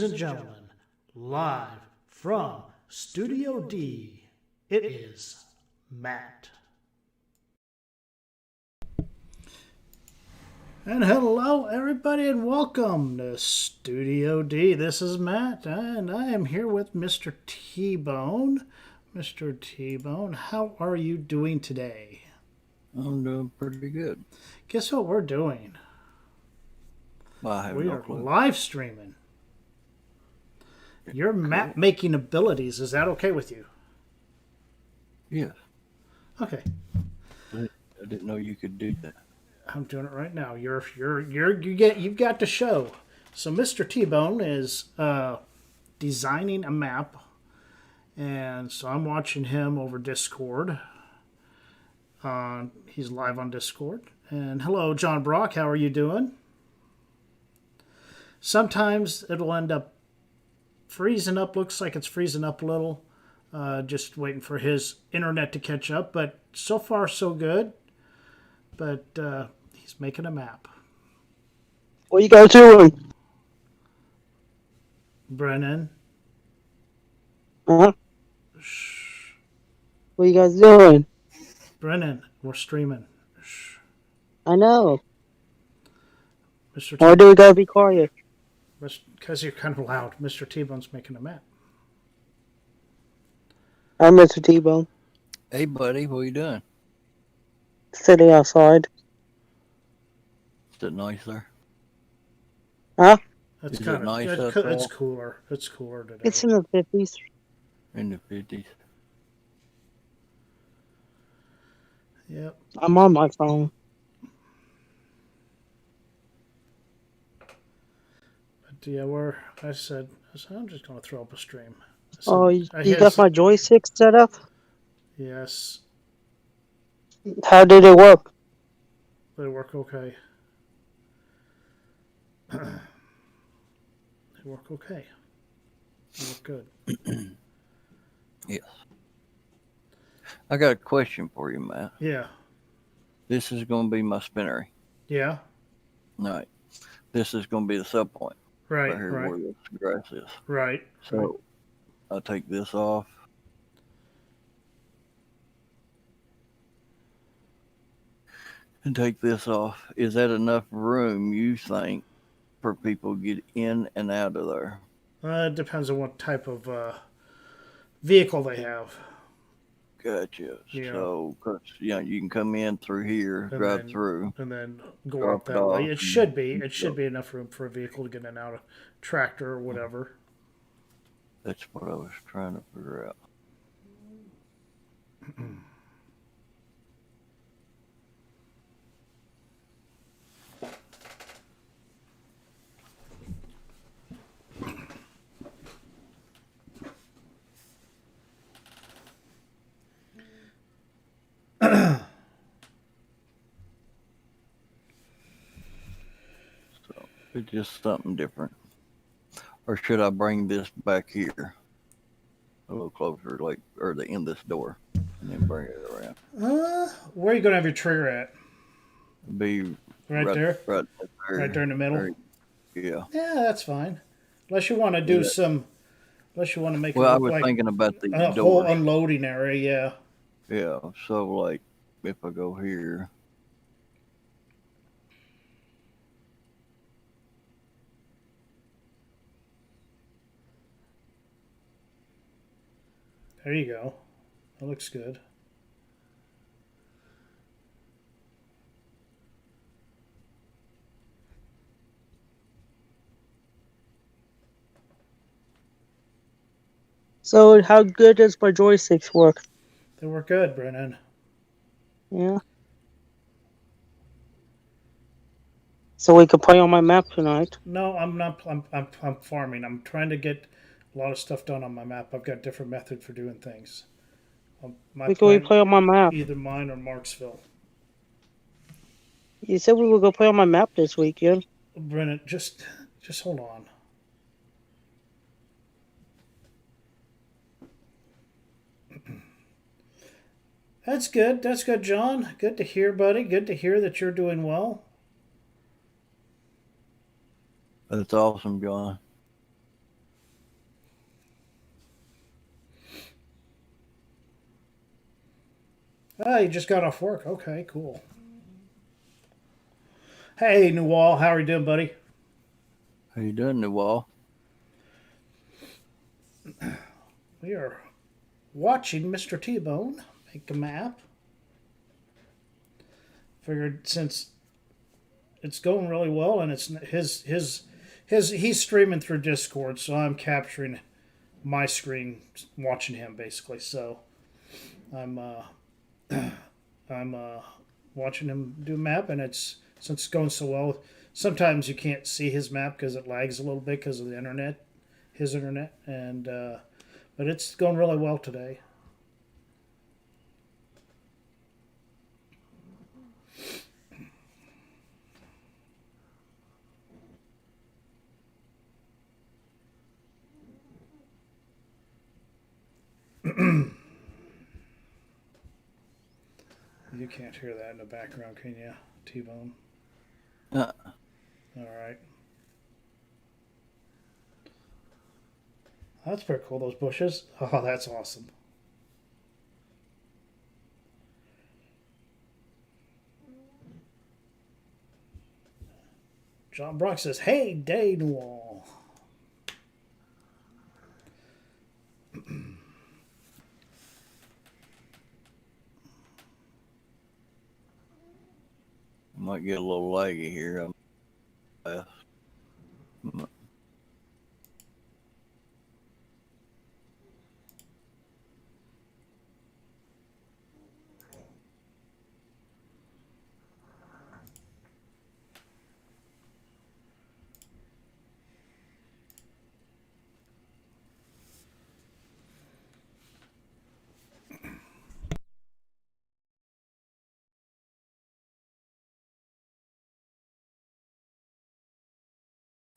and gentlemen, live from Studio D, it is Matt. And hello, everybody, and welcome to Studio D. This is Matt, and I am here with Mr. T-Bone. Mr. T-Bone, how are you doing today? I'm doing pretty good. Guess what we're doing? Well, I have We no are clue. live streaming. Your map making abilities, is that okay with you? Yes. Okay. I didn't know you could do that. I'm doing it right now. You've got to show. So Mr. T-Bone is designing a map, and so I'm watching him over Discord. He's live on Discord. And hello, John Brock. How are you doing? Sometimes it'll end up freezing up. Looks like it's freezing up a little. Just waiting for his internet to catch up. But so far, so good. But he's making a map. What you guys doing? Brennan. Huh? Shh. What you guys doing? Brennan, we're streaming. Shh. I know. Mr. Why do we gotta be quiet? Because you're kind of loud. Mr. T-Bone's making a map. I'm Mr. T-Bone. Hey, buddy, what are you doing? Sitting outside. Is it nice there? Huh? It's Is kind it of nice it's, up it's there? cooler. It's cooler today. It's in the 50s. In the 50s. Yep. I'm on my phone. But yeah, I said I'm just going to throw up a stream. Oh, you got my joystick set up? Yes. How did it work? They work okay. They work okay. They work good. Yes. I got a question for you, Matt. Yeah. This is going to be my spinnery. Yeah. Right. This is going to be the sub point. Right. Here Right. where the grass is. Right. So I'll take this off. And take this off. Is that enough room, you think, for people to get in and out of there? It depends on what type of vehicle they have. Gotcha. Yeah. So, you can come in through here, drive through, and then go up that way. It should be enough room for a vehicle to get in and out of tractor or whatever. That's what I was trying to figure out. So it's just something different. Or should I bring this back here a little closer, or the end of this door, and then bring it around? Where are you going to have your trigger at? Be right there? Right there in the middle? Yeah. Yeah, that's fine. Unless you want to do unless you want to make well, it I look was like thinking about the a doors. whole unloading area, yeah. Yeah, so if I go here. There you go. That looks good. So, how good does my joysticks work? They work good, Brennan. Yeah. So we can play on my map tonight. No, I'm not. I'm farming. I'm trying to get a lot of stuff done on my map. I've got different method for doing things. We play on my map. Either mine or Marksville. You said we would go play on my map this weekend. Brennan, just hold on. That's good. That's good, John. Good to hear, buddy. Good to hear that you're doing well. That's awesome, John. Ah, you just got off work. Okay, cool. Hey, Newall, how are you doing, buddy? How you doing, Newall? We are watching MrTbone make a map. Figured since it's going really well and it's his he's streaming through Discord, so I'm capturing my screen watching him basically. So I'm I'm watching him do a map, and it's since it's going so well. Sometimes you can't see his map because it lags a little bit because of the internet, his internet, and but it's going really well today. You can't hear that in the background, can you, T-Bone? Uh, All right. That's pretty cool, those bushes. Oh, that's awesome. John Brock says, "Hey, Day Noir." might get a little laggy here.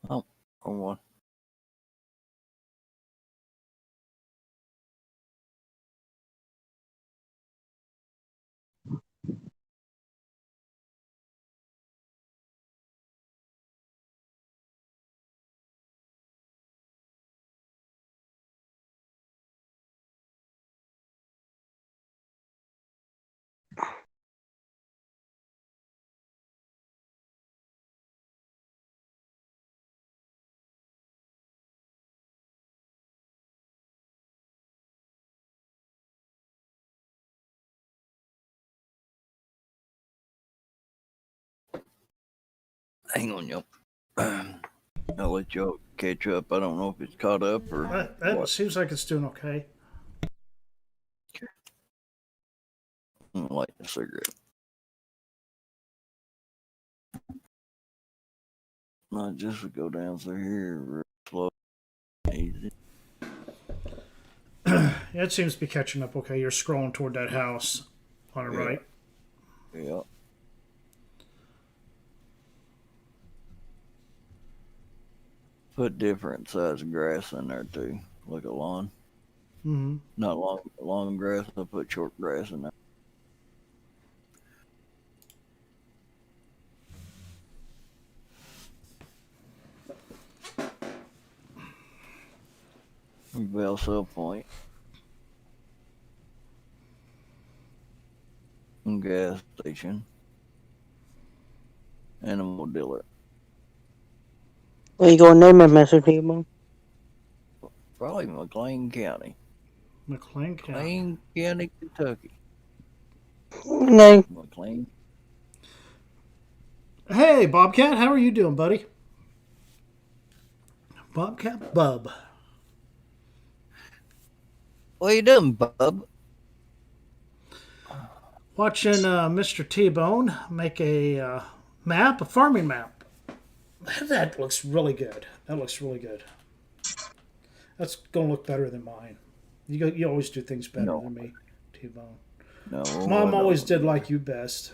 Oh, wrong one. Hang on, y'all. I'll let y'all catch up. I don't know if it's caught up or That what. seems like it's doing okay. I'm gonna light a cigarette. Not just to go down through here real slow, easy. Yeah, it seems to be catching up okay. You're scrolling toward that house on the Yeah. right. Yeah. Put different size grass in there too, like a lawn. Mm-hmm. Not long grass. I put short grass in there. Valsell Point. Gas station. Animal dealer. Where you gonna name it, MrTbone? Probably McLean County. McLean County. McLean County, Kentucky. Name. McLean. Hey, Bobcat, how are you doing, buddy? Bobcat Bub. What you doing, bub? Watching MrTbone make a map, a farming map. That looks really good. That looks really good. That's going to look better than mine. You always do things better No. than me, T-Bone. No. Mom I always don't. did like you best.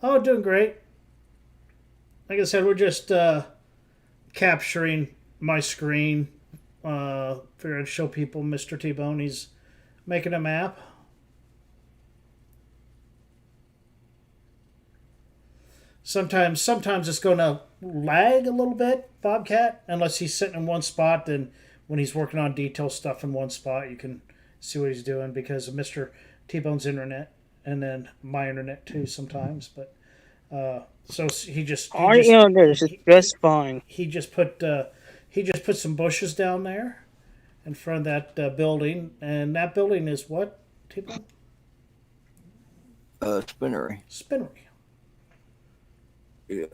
Oh, doing great. Like I said, we're just capturing my screen. Figured I'd show people MrTbone. He's making a map. Sometimes it's going to lag a little bit, Bobcat, unless he's sitting in one spot. Then when he's working on detail stuff in one spot, you can see what he's doing because of Mr. T-Bone's internet and then my internet too sometimes. But so Our internet is he, just fine. he just put some bushes down there in front of that building, and that building is what, T-Bone? Spinnery. Spinnery. Yeah,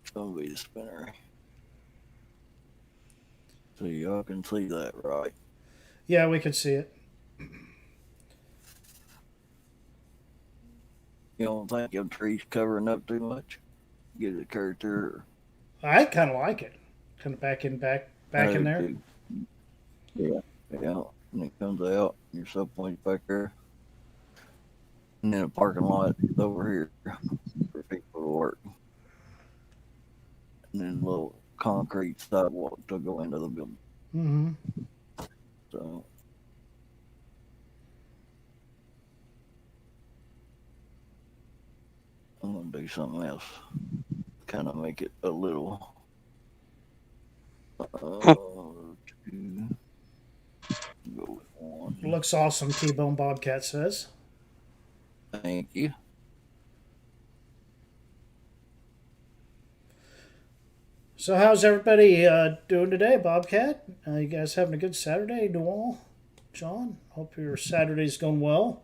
it's gonna be the spinnery. So y'all can see that, right? Yeah, we can see it. You don't think your tree's covering up too much? Get it character. I kind of like it. Kind of back in there. Too. Yeah, yeah. And it comes out, your sub point's back there. And then a parking lot is over here for people to work. And then a little concrete sidewalk to go into the building. Mm-hmm. So I'm gonna do something else. Kind of make it a little two, go with one. Looks awesome, T-Bone Bobcat says. Thank you. So how's everybody doing today, Bobcat? You guys having a good Saturday, Noel? John? Hope your Saturday's going well.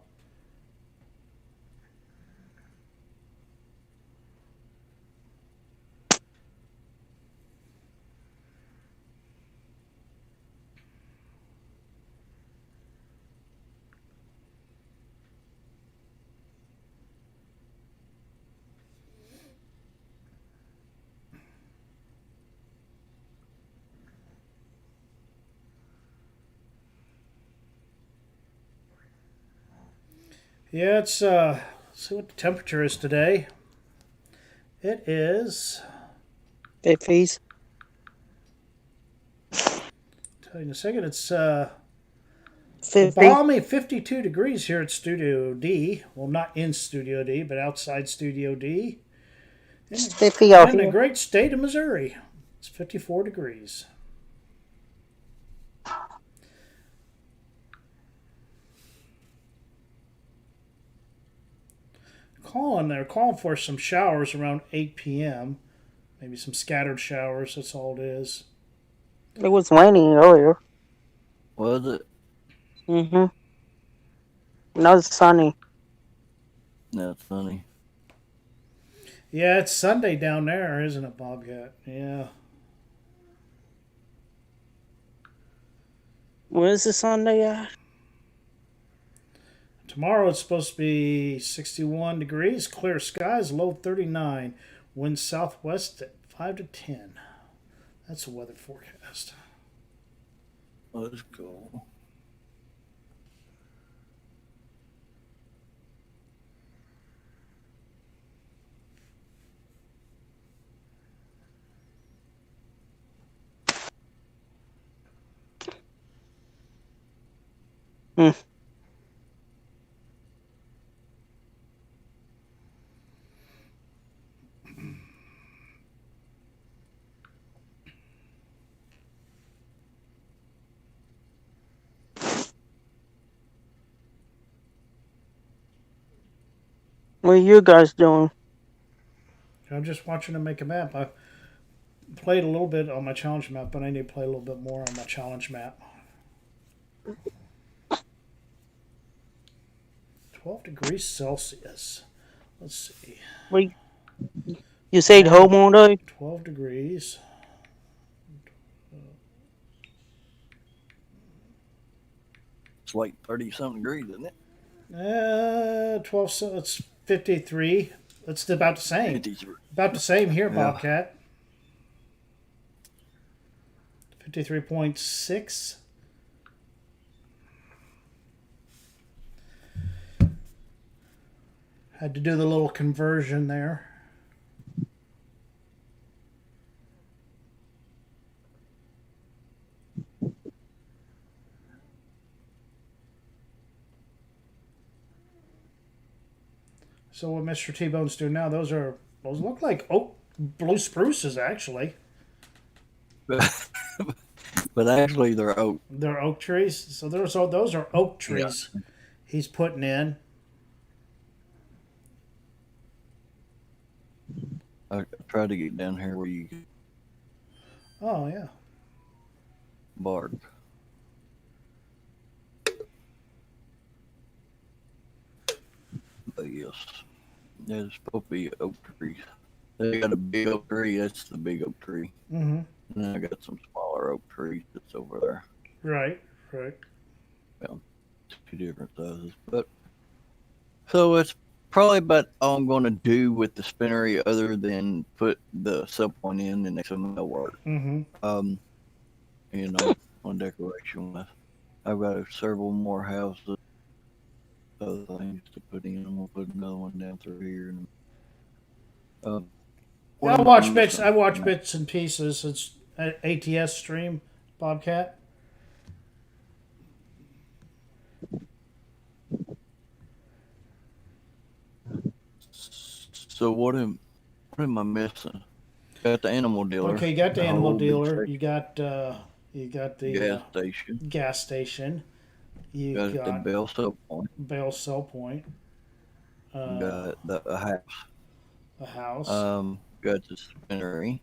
Yeah, it's let's see what the temperature is today. It is, Fifties. tell you in a second, it's 50. balmy 52 degrees here at Studio D. Well, not in Studio D, but outside Studio D. It's 50 out In the here. great state of Missouri. It's 54 degrees. They're calling for some showers around 8 p.m. Maybe some scattered showers, that's all it is. It was raining earlier. Was it? Mm-hmm. Now it's sunny. That's funny. Yeah, it's Sunday down there, isn't it, Bobcat? Yeah. When is the Sunday at? Tomorrow it's supposed to be 61 degrees, clear skies, low 39. Wind southwest at 5 to 10. That's a weather forecast. Let's go. Hmm. What are you guys doing? I'm just watching them make a map. I played a little bit on my challenge map, but I need to play a little bit more on my challenge map. 12 degrees Celsius. Let's see. Wait, you stayed home all day? 12 degrees. It's like 30 something degrees, isn't it? 12, so it's 53. It's about the same. 53. About the same here, Yeah. Bobcat. 53.6. Had to do the little conversion there. So what Mr. T-Bone's doing now, those are Those look like oak blue spruces, actually. But actually, they're oak. They're oak trees. So those are oak Yeah. trees he's putting in. I tried to get down here where you can Oh yeah. bark. But yes, there's supposed to be oak trees. They got a big oak tree. That's the big oak tree. Mm-hmm. And then I got some smaller oak trees that's over there. Right. Right. Well, two different sizes. But so it's probably about all I'm going to do with the spinnery, other than put the sub point in and some work. Mm-hmm. You know, on decoration with. I've got several more houses, other things to put in. I'm gonna put another one down through here. And, what Yeah, am I missing? I watch bits and pieces. It's an ATS stream, Bobcat. So what am I missing? Got the animal dealer. Okay, you got the the animal whole big dealer. section, You got the gas station. gas station. You Got the got bell sub point. Bale Cell Point. Got the house. A house. Got the spinnery.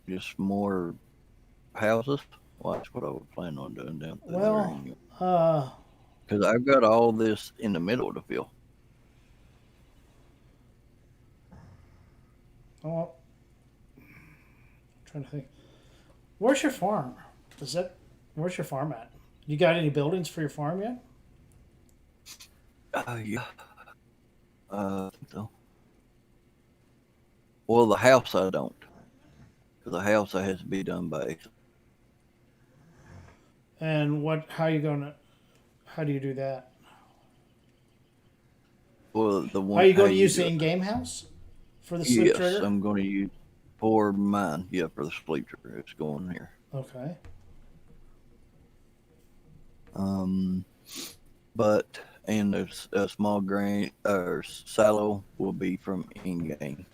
Just more houses. Well, that's what I was planning on doing down through Well, there. Because I've got all this in the middle of the field. well, I'm trying to think. Where's your farm? Where's your farm at? You got any buildings for your farm yet? Yeah. I think so. Well, the house I don't. Because the house that has to be done by. And how do you do that? Well, the one. Are you going to how use do the it. in-game house for the slip Yes, trigger? I'm going to use for mine. Yeah, for the sleep trigger. It's going here. Okay. But and a small grain or silo will be from in-game,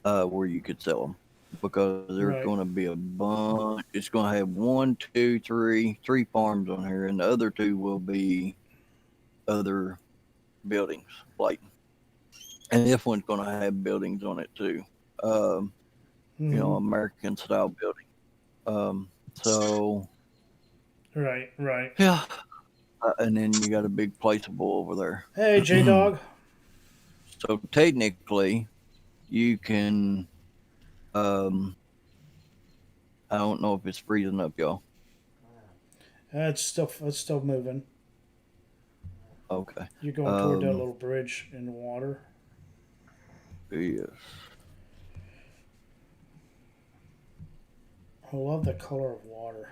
where you could sell them, because there's Right. going to be a bunch. It's going to have one, two, three farms on here, and the other two will be other buildings, like, and this one's going to have buildings on it too. You know, American style building. So Right. Right. yeah, and then you got a big placeable over there. Hey, J Dog. So technically, you can. I don't know if it's freezing up, y'all. It's still moving. Okay. You're going toward that little bridge in the water. Yes. I love the color of water.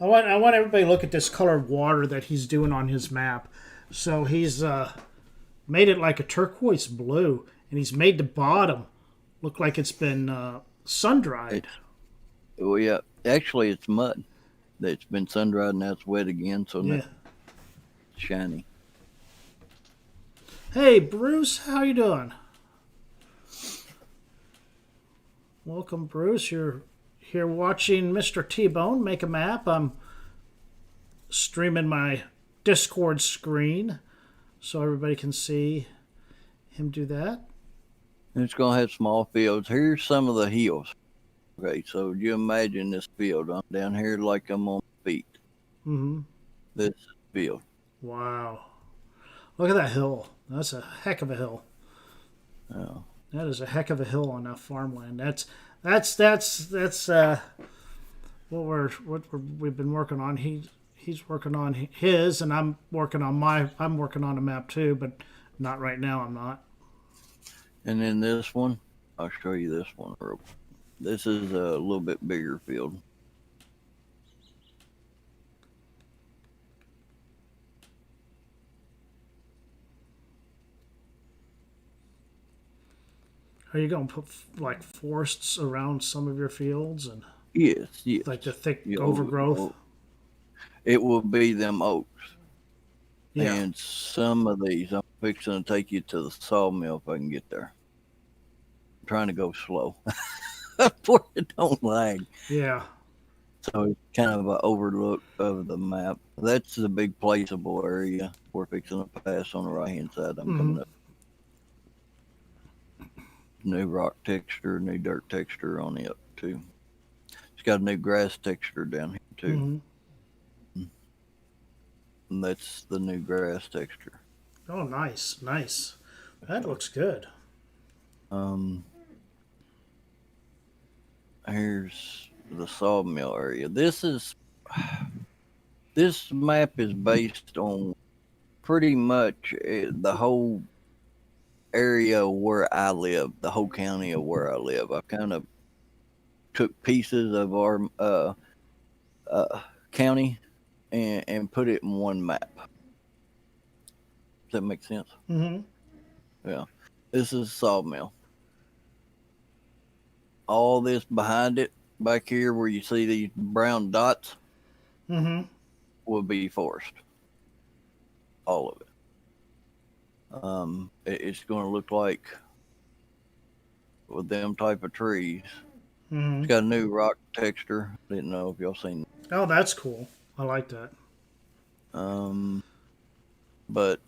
I want everybody to look at this color of water that he's doing on his map. So he's made it like a turquoise blue, and he's made the bottom look like it's been sun dried. Well, yeah. Actually, it's mud that's been sun dried, and now it's wet again, so now Yeah. it's shiny. Hey, Bruce, how you doing? Welcome, Bruce. You're here watching MrTbone make a map. I'm streaming my Discord screen so everybody can see him do that. And it's going to have small fields. Here's some of the hills. Okay, so you imagine this field. I'm down here like I'm on feet. Mm-hmm. This is the field. Wow. Look at that hill. That's a heck of a hill. Oh. That is a heck of a hill on that farmland. That's what we've been working on. He's working on his, and I'm working on a map too, but not right now. I'm not. And then this one, I'll show you this one. This is a little bit bigger field. Are you going to put like forests around some of your fields and Yes. like the thick Yeah, overgrowth? It will be them oaks. Yeah. And some of these, I'm fixing to take you to the sawmill if I can get there. I'm trying to go slow for it don't lag. Yeah. So it's kind of an overlook of the map. That's the big placeable area we're fixing to pass on the right hand side. I'm Mm-hmm. coming up. New rock texture, new dirt texture on it too. It's got a new grass texture down here too. Mm-hmm. And that's the new grass texture. Oh, nice. Nice. That So, looks good. um, here's the sawmill area. This map is based on pretty much the whole area where I live, the whole county of where I live. I kind of took pieces of our county and put it in one map. Does that make sense? Mm-hmm. Yeah. This is a sawmill. All this behind it, back here where you see these brown dots, Mm-hmm. will be forest. All of it. It's going to look like with them type of trees. Mm-hmm. It's got a new rock texture. Didn't know if y'all seen. Oh, that's cool. I like that. Um, but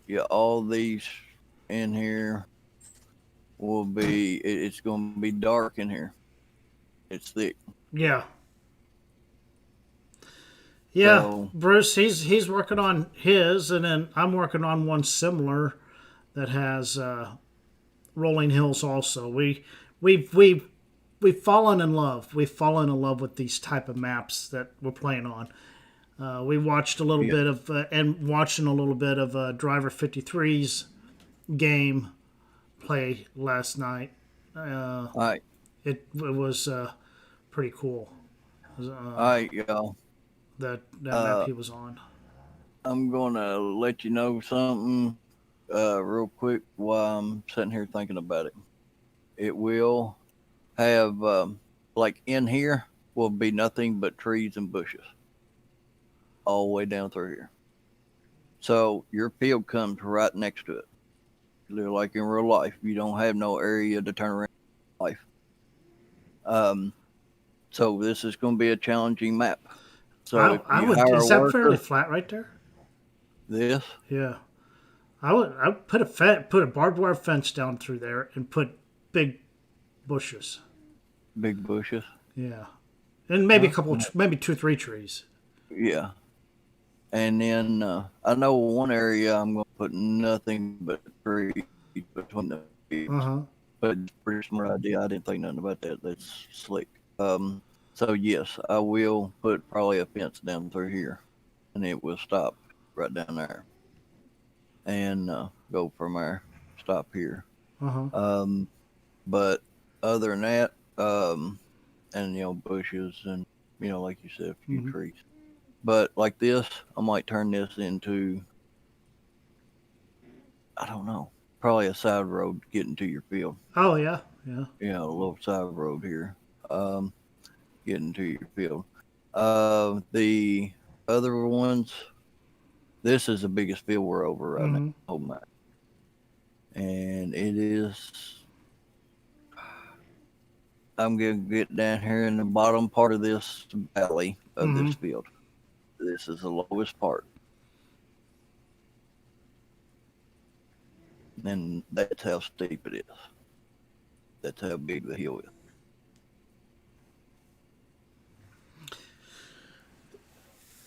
yeah, all these in here will be. It's going to be dark in here. It's thick. Yeah. Yeah. So Bruce, he's working on his, and then I'm working on one similar that has rolling hills also. We've fallen in love. We've fallen in love with these type of maps that we're playing on. We watched a little yeah, bit of and watching a little bit of Driver 53's game play last night. I It was pretty cool. y'all. That map Uh, he was on. I'm gonna let you know something real quick while I'm sitting here thinking about it. It will have like in here will be nothing but trees and bushes all the way down through here. So your field comes right next to it. Like in real life, you don't have no area to turn around in life. So this is going to be a challenging map. So if I you would. hire a Is that fairly worker, flat right there? this Yeah. I would put a barbed wire fence down through there and put big bushes. big bushes, Yeah, and maybe a huh? couple, maybe two, three trees. Yeah. And then I know one area I'm going to put nothing but trees between the Uh fields. huh. But it's a pretty smart idea. I didn't think nothing about that. That's slick. So yes, I will put probably a fence down through here, and it will stop right down there, and go from there. Stop here. Uh huh. Um, but other than that, and bushes and like you said, a few Hmm. trees. But like this, I might turn this into, I don't know, probably a side road getting to your field. Oh yeah, yeah. A little side road here, getting to your field. The other ones, this is the biggest field we're over right now. Hmm. Oh my! And it is. I'm gonna get down here in the bottom part of this valley of Hmm. this field. This is the lowest part, and that's how steep it is. That's how big the hill is.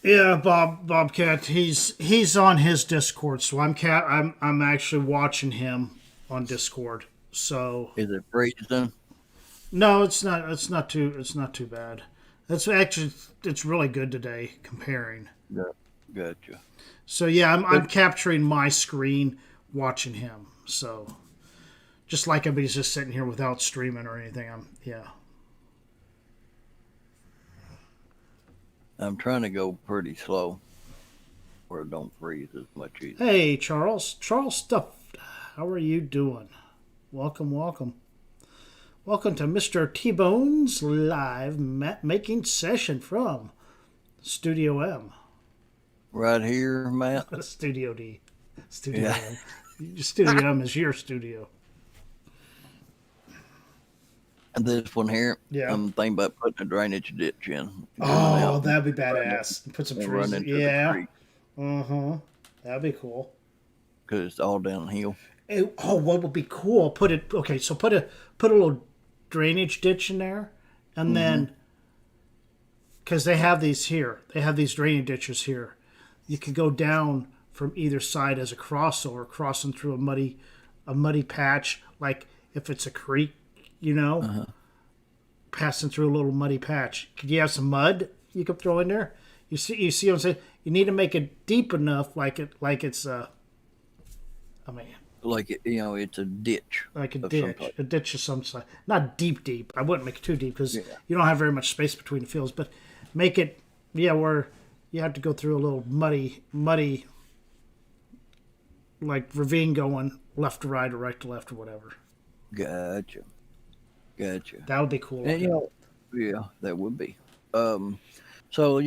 Yeah, Bobcat. He's on his Discord, so I'm actually watching him on Discord. So Is it freezing? no, it's not. It's not too bad. It's really good today comparing. Yeah, gotcha. So yeah, I'm But capturing my screen watching him. So just like if he's just sitting here without streaming or anything. Yeah. I'm trying to go pretty slow, where it don't freeze as much either. Hey Charles Stuff, how are you doing? Welcome, welcome. Welcome to MrTbone's live map making session from Studio M. right here, Matt. Studio D. Studio Yeah. M. Studio M is your studio. And this one here, Yeah. I'm thinking about putting a drainage ditch in, going out Oh, that'd be badass. Put some and trees run in. into the Yeah. creek Uh huh. That'd be cool. because it's all downhill. Oh, what would be cool? Put it. Okay, so put a little drainage ditch in there, and Mm-hmm. then because they have these here, they have these drainage ditches here. You could go down from either side as a crossover, crossing through a muddy patch. Like if it's a creek, you know, Uh-huh. passing through a little muddy patch. Could you have some mud you could throw in there? You see what I'm saying? You need to make it deep enough, like it's I mean, Like it's a ditch like of some type. a ditch of some sort. Not deep. I wouldn't make it too deep because Yeah. you don't have very much space between the fields. But make it, yeah, where you have to go through a little muddy, like ravine going left to right or right to left or whatever. Gotcha. That would be cool. And looking. yeah, that would be. So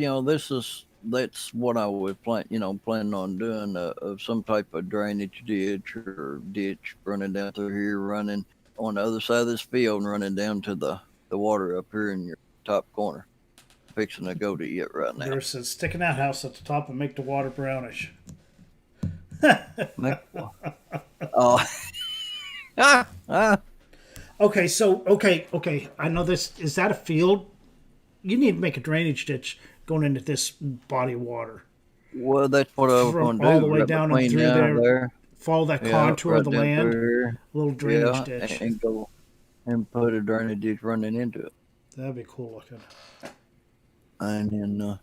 that's what I was planning on doing of some type of drainage ditch or ditch running down through here, running on the other side of this field and running down to the water up here in your top corner. Fixing to go to it right now. Bruce says, stick an outhouse at the top and make the water brownish. Oh, ah. Okay, so okay. I know this. Is that a field? You need to make a drainage ditch going into this body of water. Well, that's what I was From going to do. all the way Right down and between through down there. Follow that Yeah, contour right of the down land. through here. A little drainage Yeah, ditch. and go and put a drainage ditch running into it. That'd be cool looking. And then,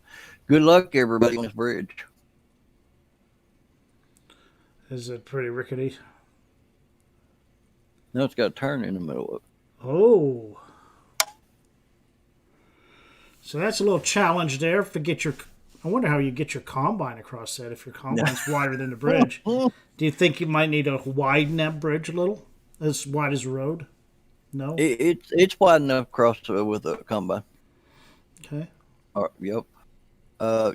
good luck, everybody, on this bridge. Is it pretty rickety? Now it's got a turn in the middle of it. Oh. So that's a little challenge there. I wonder how you get your combine across that if your combine's wider than the bridge. Do you think you might need to widen that bridge a little? As wide as the road? No? It's wide enough to cross with a combine. Okay. Yep.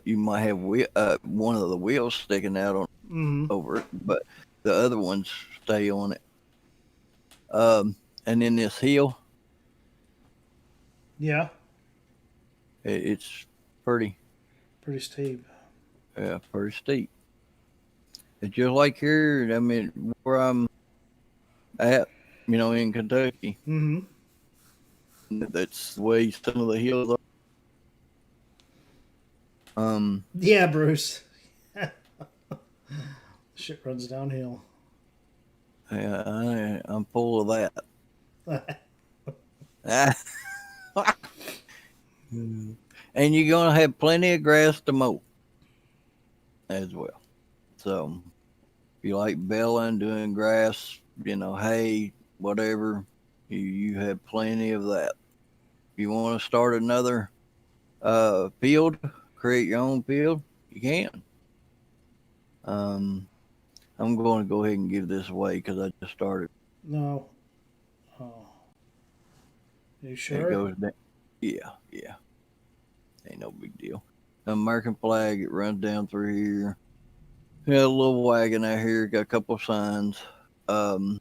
You might have one of the wheels sticking out on over it, but the other ones stay on it. And then this hill, Yeah. it's pretty Pretty steep. It's just like here. I mean, where I'm at, in Kentucky. Mm-hmm. That's the way some of the hills are. Yeah, Bruce. Shit runs downhill. Yeah, I'm full of that. And you're gonna have plenty of grass to mow as well. So if you like belling, doing grass, hay, whatever, you have plenty of that. If you want to start another field, create your own field, you can. I'm going to go ahead and give this away because I just started. No. Oh. You It sure? goes down. Yeah. Ain't no big deal. American flag, it runs down through here. Got a little wagon out here, got a couple of signs. And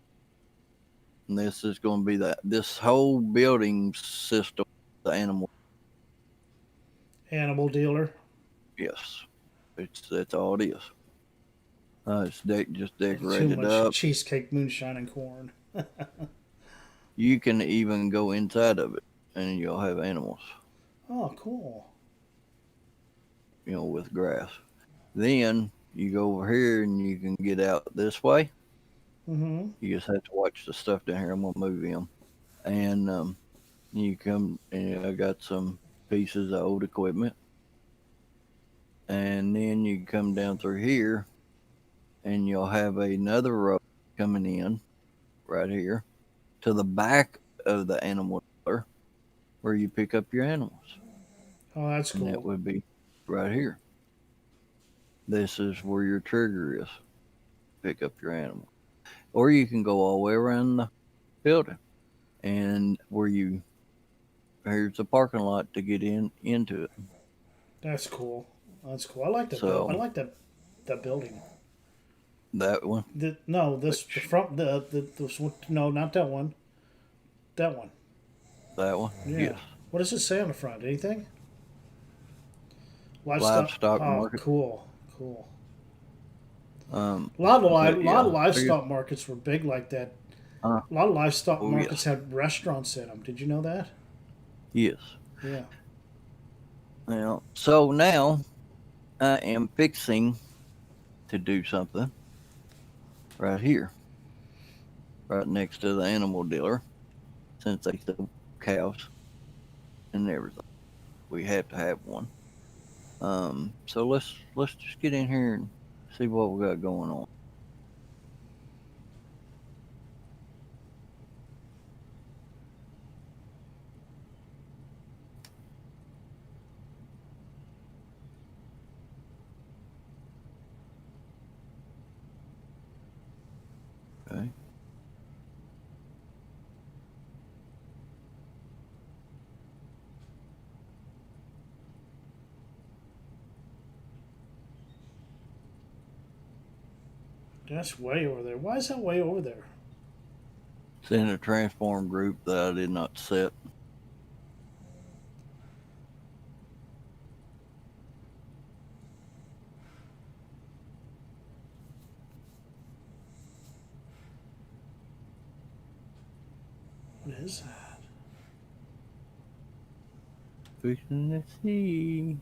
this is going to be this whole building system, the animal. Animal dealer. Yes. That's all it is. It's just Too decorated much up. cheesecake, moonshine, and corn. You can even go inside of it and you'll have animals, Oh, cool. with grass. Then you go over here and you can get out this way. Mm-hmm. You just have to watch the stuff down here. I'm gonna move him, and you come and I got some pieces of old equipment, and then you come down through here, and you'll have another road coming in right here to the back of the animal dealer, where you pick up your animals, Oh, that's and that cool. would be right here. This is where your trigger is. Pick up your animal. Or you can go all the way around the building and here's the parking lot to get into it. That's cool. Oh, that's cool. I like that. So I like that building. that one, No, the which front this one, no, not that one. That one. that one, Yeah. yes, What does it say on the front? Anything? Livestock. livestock Oh, market. cool, cool. Um, A lot of but lot of yeah, I guess, livestock markets were big like that. uh, A lot of livestock oh yes, markets had restaurants in them. Did you know that? yes. Yeah. Well, so now I am fixing to do something right here, right next to the animal dealer, since they sell cows and everything. We have to have one. So let's just get in here and see what we got going on. Okay. That's way over there. Why is that way over there? It's in a transform group that I did not set. What is that? Fixing to see.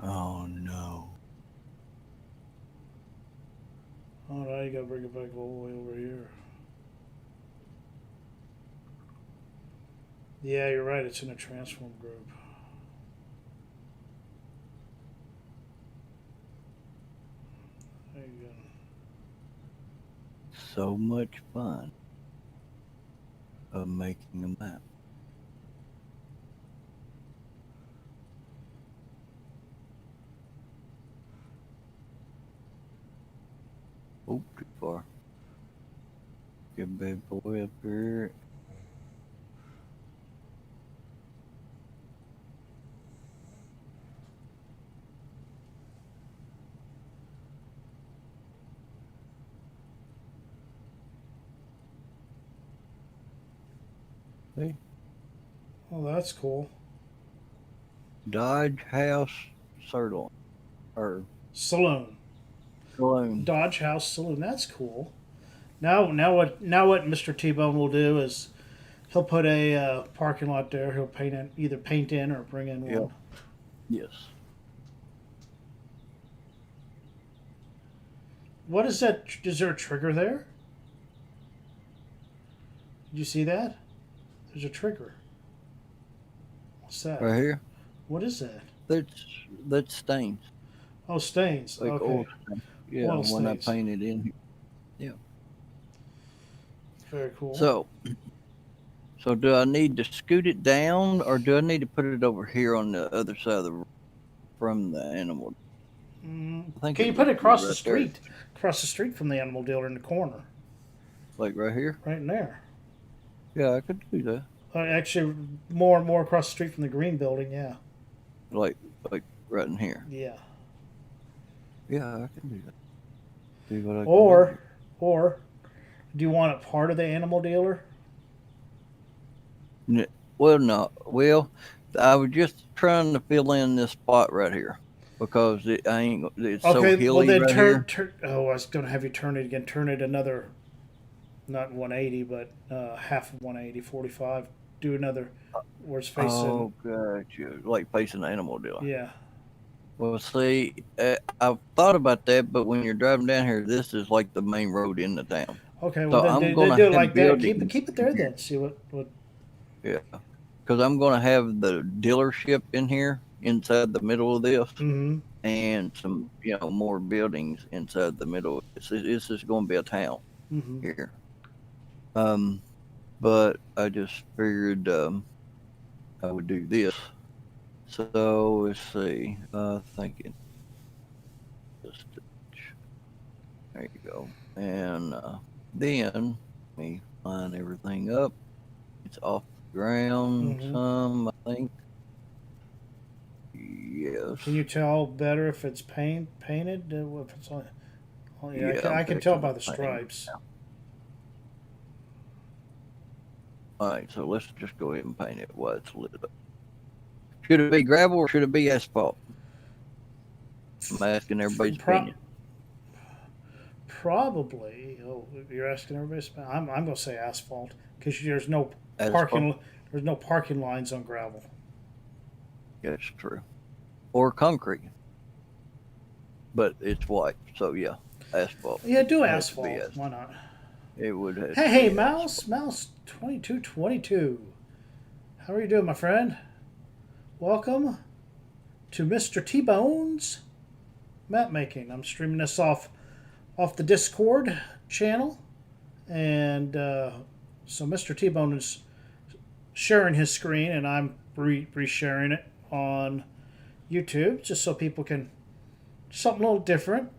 Oh no. Oh, now you gotta bring it back all the way over here. Yeah, you're right. It's in a transform group. There you go. So much fun of making a map. Oh, too far. Get bad boy up here. See? Oh, that's cool. Dodge House Sirloin. Or Saloon. Saloon. Dodge House Saloon. That's cool. Now what MrTbone will do is he'll put a parking lot there. He'll either paint in or bring in Yep. one. Yes. What is that? Is there a trigger there? Did you see that? There's a trigger. What's that? Right here. What is that? That's stains. Oh, stains. Like Okay. oil stains. Yeah, Oil when I stains. painted in here. Yeah. Very cool. So do I need to scoot it down, or do I need to put it over here on the other side of the from the animal? I think Can you it put would it be across the right there, street? Across the street from the animal dealer in the corner. like right here. Right in there. Yeah, I could do that. Actually, more across the street from the green building, yeah. Like right in here. Yeah. Yeah, I can do that. See what I can Or do you want it part of the animal dealer? do. Well, no. Well, I was just trying to fill in this spot right here because it's so Okay, well hilly then right here. oh, I was going to have you turn it again. Turn it another, not 180, but half of 180, 45. Do another, where it's facing. Oh, gotcha. Like facing the animal dealer. Yeah. Well, see, I've thought about that, but when you're driving down here, this is like the main road in the town. Okay, well So then I'm they gonna do it have like that. buildings Keep it in there here. then. See what. Yeah, because I'm gonna have the dealership in here inside the middle of this, Mm-hmm. and some more buildings inside the middle. It's just gonna be a town Mm-hmm. here. But I just figured I would do this. So let's see. Thinking. Just there you go, and then me line everything up. It's off the ground some, I think. Yes. Can you tell better if it's painted? If it's on? Oh, yeah, Yeah, I'm I can tell fixing by to the paint it stripes. now. All right, so let's just go ahead and paint it while it's lit up. Should it be gravel or should it be asphalt? I'm asking everybody's opinion. Probably. Oh, you're asking everybody. I'm going to say asphalt because Asphalt? there's no parking lines on gravel. That's true. Or concrete. But it's white, so yeah, asphalt. Yeah, do It has to be asphalt. asphalt. Why not? It would have to Hey, be asphalt. Mouse 2222. How are you doing, my friend? Welcome to MrTbone's map making. I'm streaming this off the Discord channel, and so MrTbone is sharing his screen, and I'm re-sharing it on YouTube, just so people can something a little different.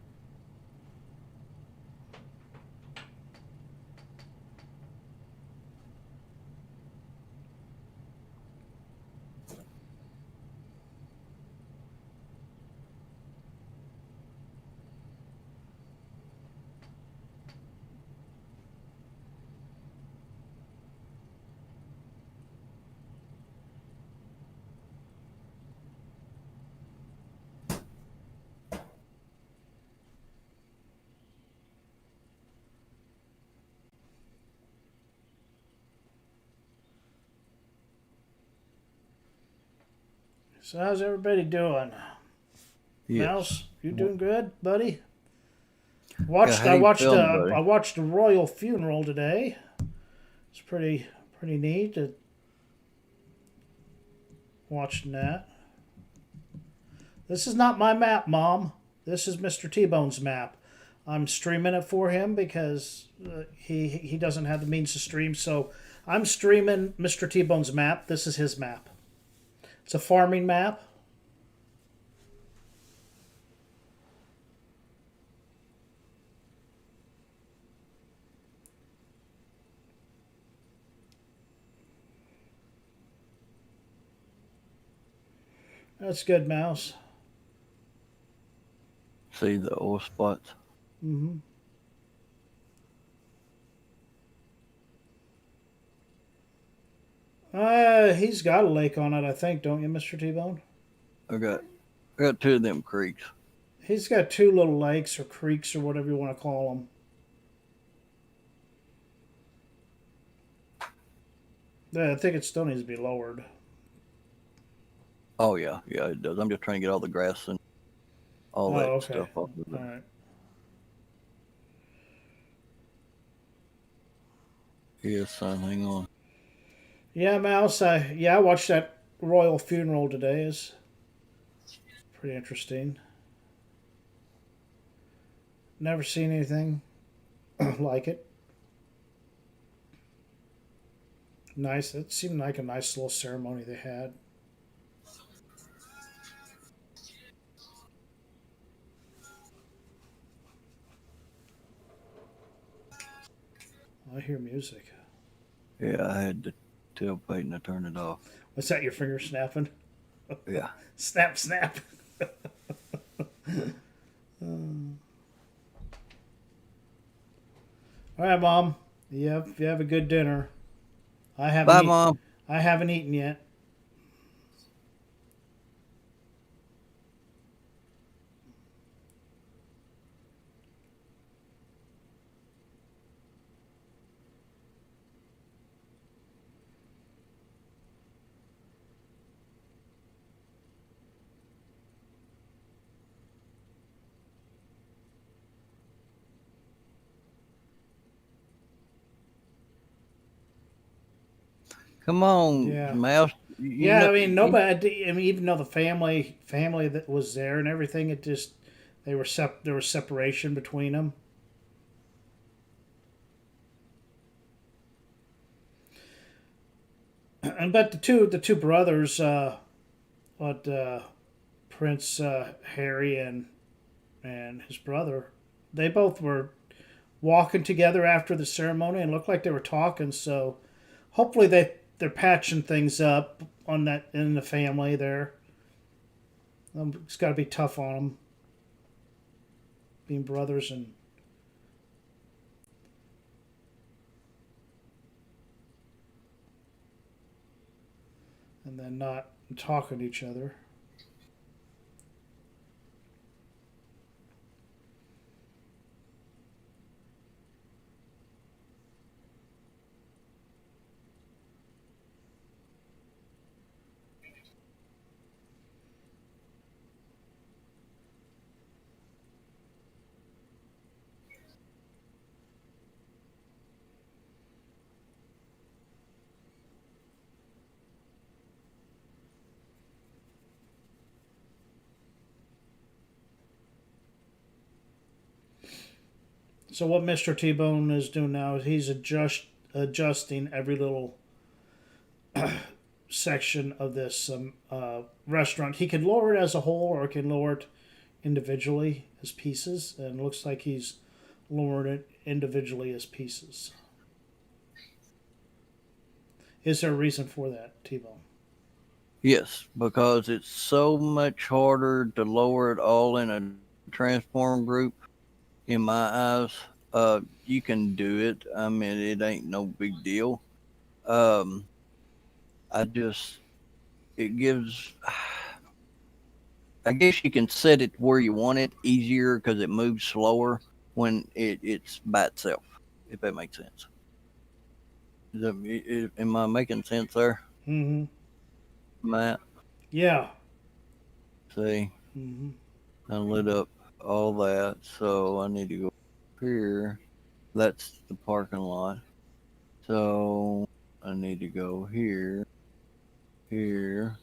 So how's everybody doing? Yes. Mouse, you doing good, buddy? Yeah, how you feeling, buddy? I watched a royal funeral today. It's pretty neat watching that. This is not my map, Mom. This is MrTbone's map. I'm streaming it for him because he doesn't have the means to stream, so I'm streaming MrTbone's map. This is his map. It's a farming map. That's good, Mouse. See the oil spots? Mm-hmm. He's got a lake on it, I think, don't you, MrTbone? I got two of them creeks. He's got two little lakes or creeks or whatever you want to call them. Yeah, I think it still needs to be lowered. Oh yeah, it does. I'm just trying to get all the grass and all that stuff off of it. All right. Yes, son, hang on. Yeah, Mouse. I watched that royal funeral today. It's pretty interesting. Never seen anything like it. Nice. It seemed like a nice little ceremony they had. I hear music. Yeah, I had to tell Peyton to turn it off. Was that your finger snapping? Yeah. Snap, snap. All right, Mom. You have a good dinner. Bye, Mom. I haven't eaten yet. Come on, Yeah. Mouse. Yeah, I mean, nobody. I mean, even though the family that was there and everything, it just there was separation between them. And but the two brothers, what Prince Harry and his brother, they both were walking together after the ceremony and looked like they were talking. So hopefully they're patching things up on that in the family there. It's got to be tough on them, being brothers and then not talking to each other. So what MrTbone is doing now is he's adjusting every little section of this restaurant. He can lower it as a whole, or can lower it individually as pieces, and it looks like he's lowering it individually as pieces. Is there a reason for that, T-Bone? Yes, because it's so much harder to lower it all in a transform group. In my eyes, you can do it. I mean, it ain't no big deal. Um, it gives. I guess you can set it where you want it easier because it moves slower when it's by itself. If that makes sense. Am I making sense there, Mm-hmm. Matt? Yeah. See, Mm-hmm. I lit up all that, so I need to go here. That's the parking lot. So I need to go here, chain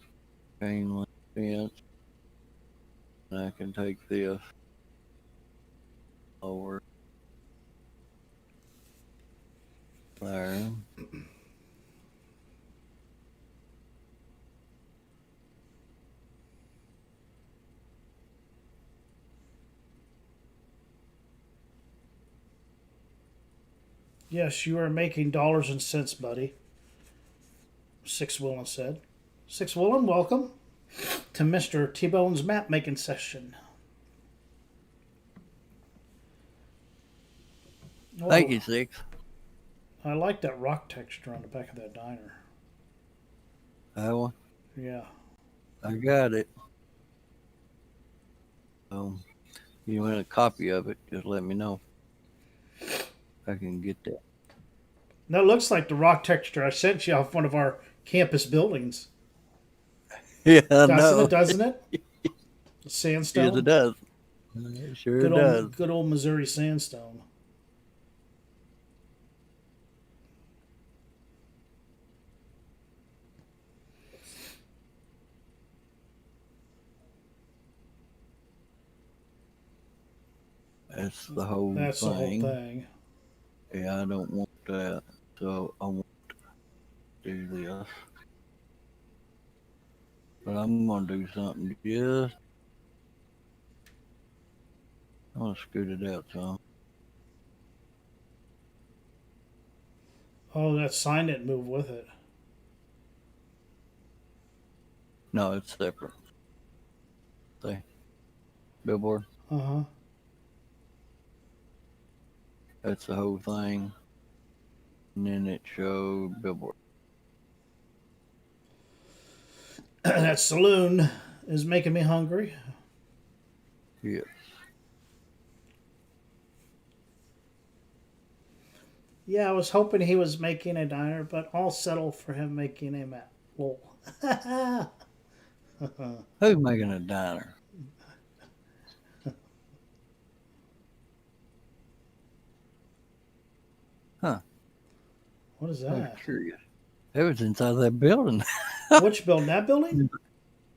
link fence, and I can take this over there. Yes, you are making dollars and cents, buddy. Six Woolen said. Six Woolen, welcome to MrTbone's map making session. Thank Oh, you, Six. I like that rock texture on the back of that diner. That one, Yeah. I got it. You want a copy of it, just let me know. I can get that. That looks like the rock texture I sent you off one of our campus buildings. Yeah, I Doesn't know. it? Doesn't it? Yes, it Sandstone. does. It sure Good does. old Missouri sandstone. That's the whole That's the whole thing. thing. Yeah, I don't want that. So I want to do this. But I'm going to do something just. I'm going to scoot it out some. Oh, that sign didn't move with it. No, it's separate. See? Billboard. Uh huh. That's the whole thing. And then it showed billboard. That saloon is making me hungry. Yeah. Yeah, I was hoping he was making a diner, but I'll settle for him making a map. Lol. Who's making a diner? Huh. What is I was that? curious. It was inside that building. Which building? That building?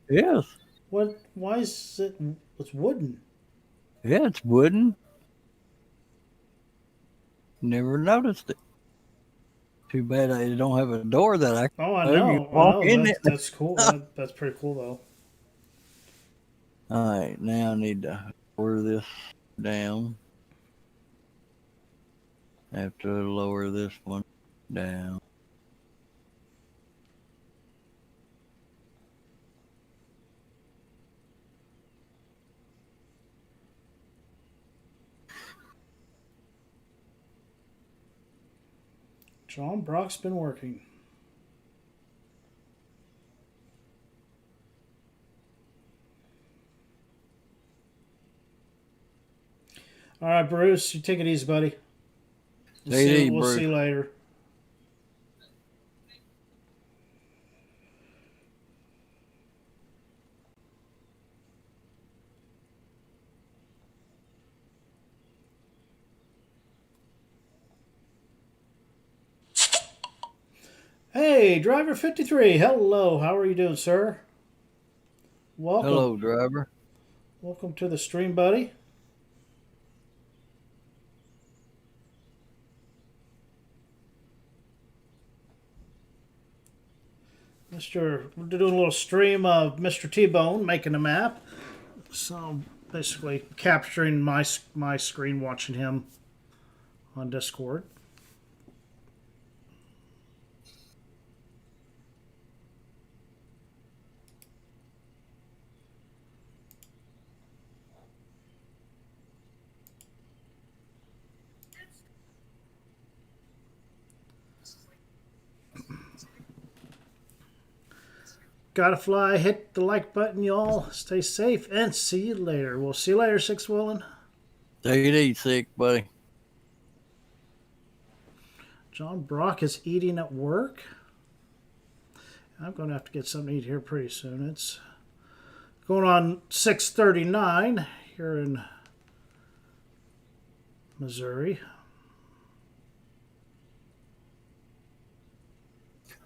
Yes. What? Why is it? It's wooden. Yeah, it's wooden. Never noticed it. Too bad I don't have a door that I Oh, I can know. I walk know. in it. That's cool. That's pretty cool, though. All right, now I need to order this down. I have to lower this one down. John Brock's been working. All right, Bruce, you take it easy, buddy. Take it easy, We'll Bruce. see you later. Hey, driver 53. Hello. How are you doing, sir? Welcome. Hello, driver. Welcome to the stream, buddy. We're doing a little stream of MrTbone making a map. So basically capturing my screen, watching him on Discord. Gotta fly. Hit the like button, y'all. Stay safe and see you later. We'll see you later, Six Willen. Take it easy, sick, buddy. John Brock is eating at work. I'm going to have to get something to eat here pretty soon. It's going on 6:39 here in Missouri.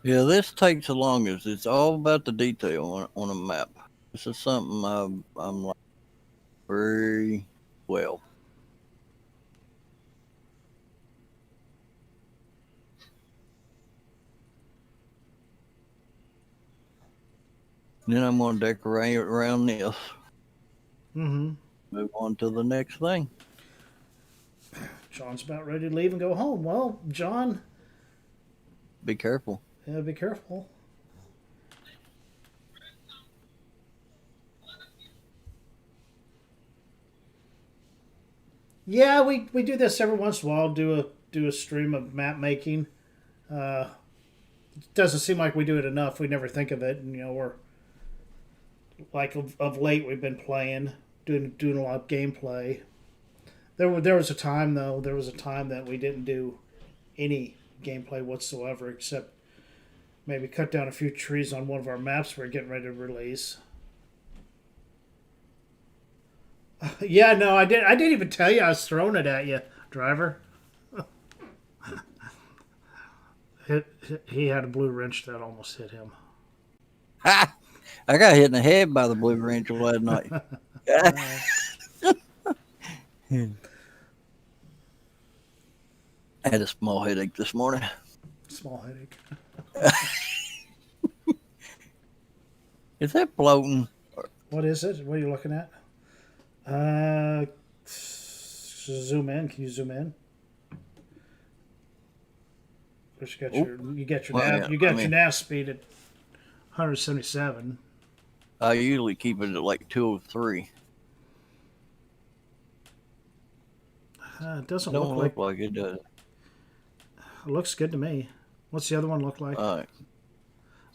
Yeah, this takes the longest. It's all about the detail on a map. This is something I'm like very well. Then I'm going to decorate around this. Mm-hmm. Move on to the next thing. John's about ready to leave and go home. Well, John, Be careful. yeah, be careful. Yeah, we do this every once in a while. Do a stream of map making. It doesn't seem like we do it enough. We never think of it, and we're like of late we've been playing, doing a lot of gameplay. There was a time though. There was a time that we didn't do any gameplay whatsoever, except maybe cut down a few trees on one of our maps we're getting ready to release. Yeah, no, I didn't even tell you I was throwing it at you, driver. He had a blue wrench that almost hit him. Ha! I got hit in the head by the blue wrench last night. I had a small headache this morning. Small headache. Is that floating? What is it? What are you looking at? Zoom in. Can you zoom in? Of course, you got your nav speed at 177. I usually keep it at like 203. It doesn't Don't look look like it does. It looks good to me. What's the other one look like? All right.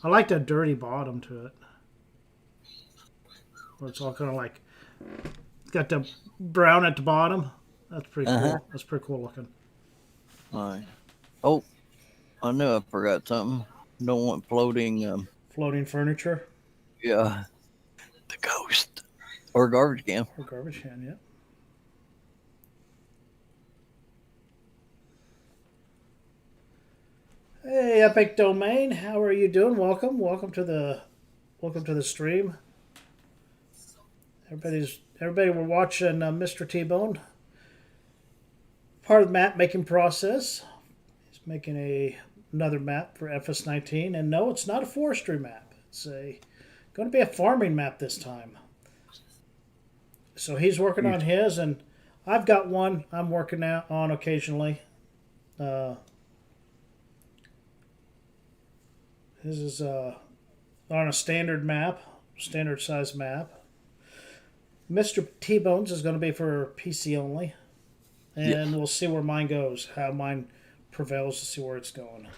I like that dirty bottom to it. Where it's all kind of like it's got the brown at the bottom. That's pretty cool. That's pretty cool looking. All right. Oh, I knew I forgot something. Don't want floating. Floating furniture. Yeah. The ghost. Or garbage can. Or garbage can, yeah. Hey, Epic Domain, how are you doing? Welcome to the stream. Everybody, we're watching MrTbone. Part of the map making process. He's making another map for FS19, and no, it's not a forestry map. It's going to be a farming map this time. So he's working on his, and I've got one I'm working on occasionally. Uh, his is on a standard map, standard size map. Mr. T-Bones is going to be for PC only, Yes. and we'll see where mine goes. How mine prevails to see where it's going.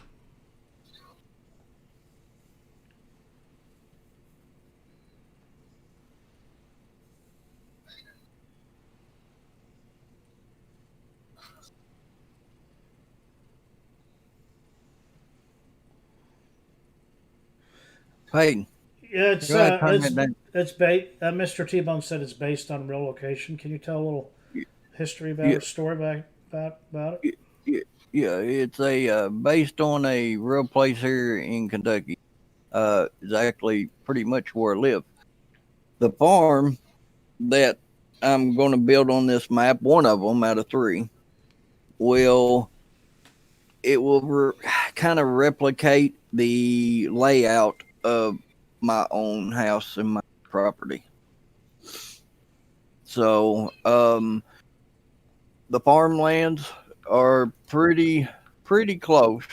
Peyton, Yeah, go ahead and turn that down. Mr. T-Bone said it's based on real location. Can you tell a little history about Yeah, or story about it? yeah, yeah, yeah. It's a based on a real place here in Kentucky. Exactly, pretty much where I live. The farm that I'm going to build on this map, one of them out of three, will kind of replicate the layout of my own house and my property. So, the farmlands are pretty close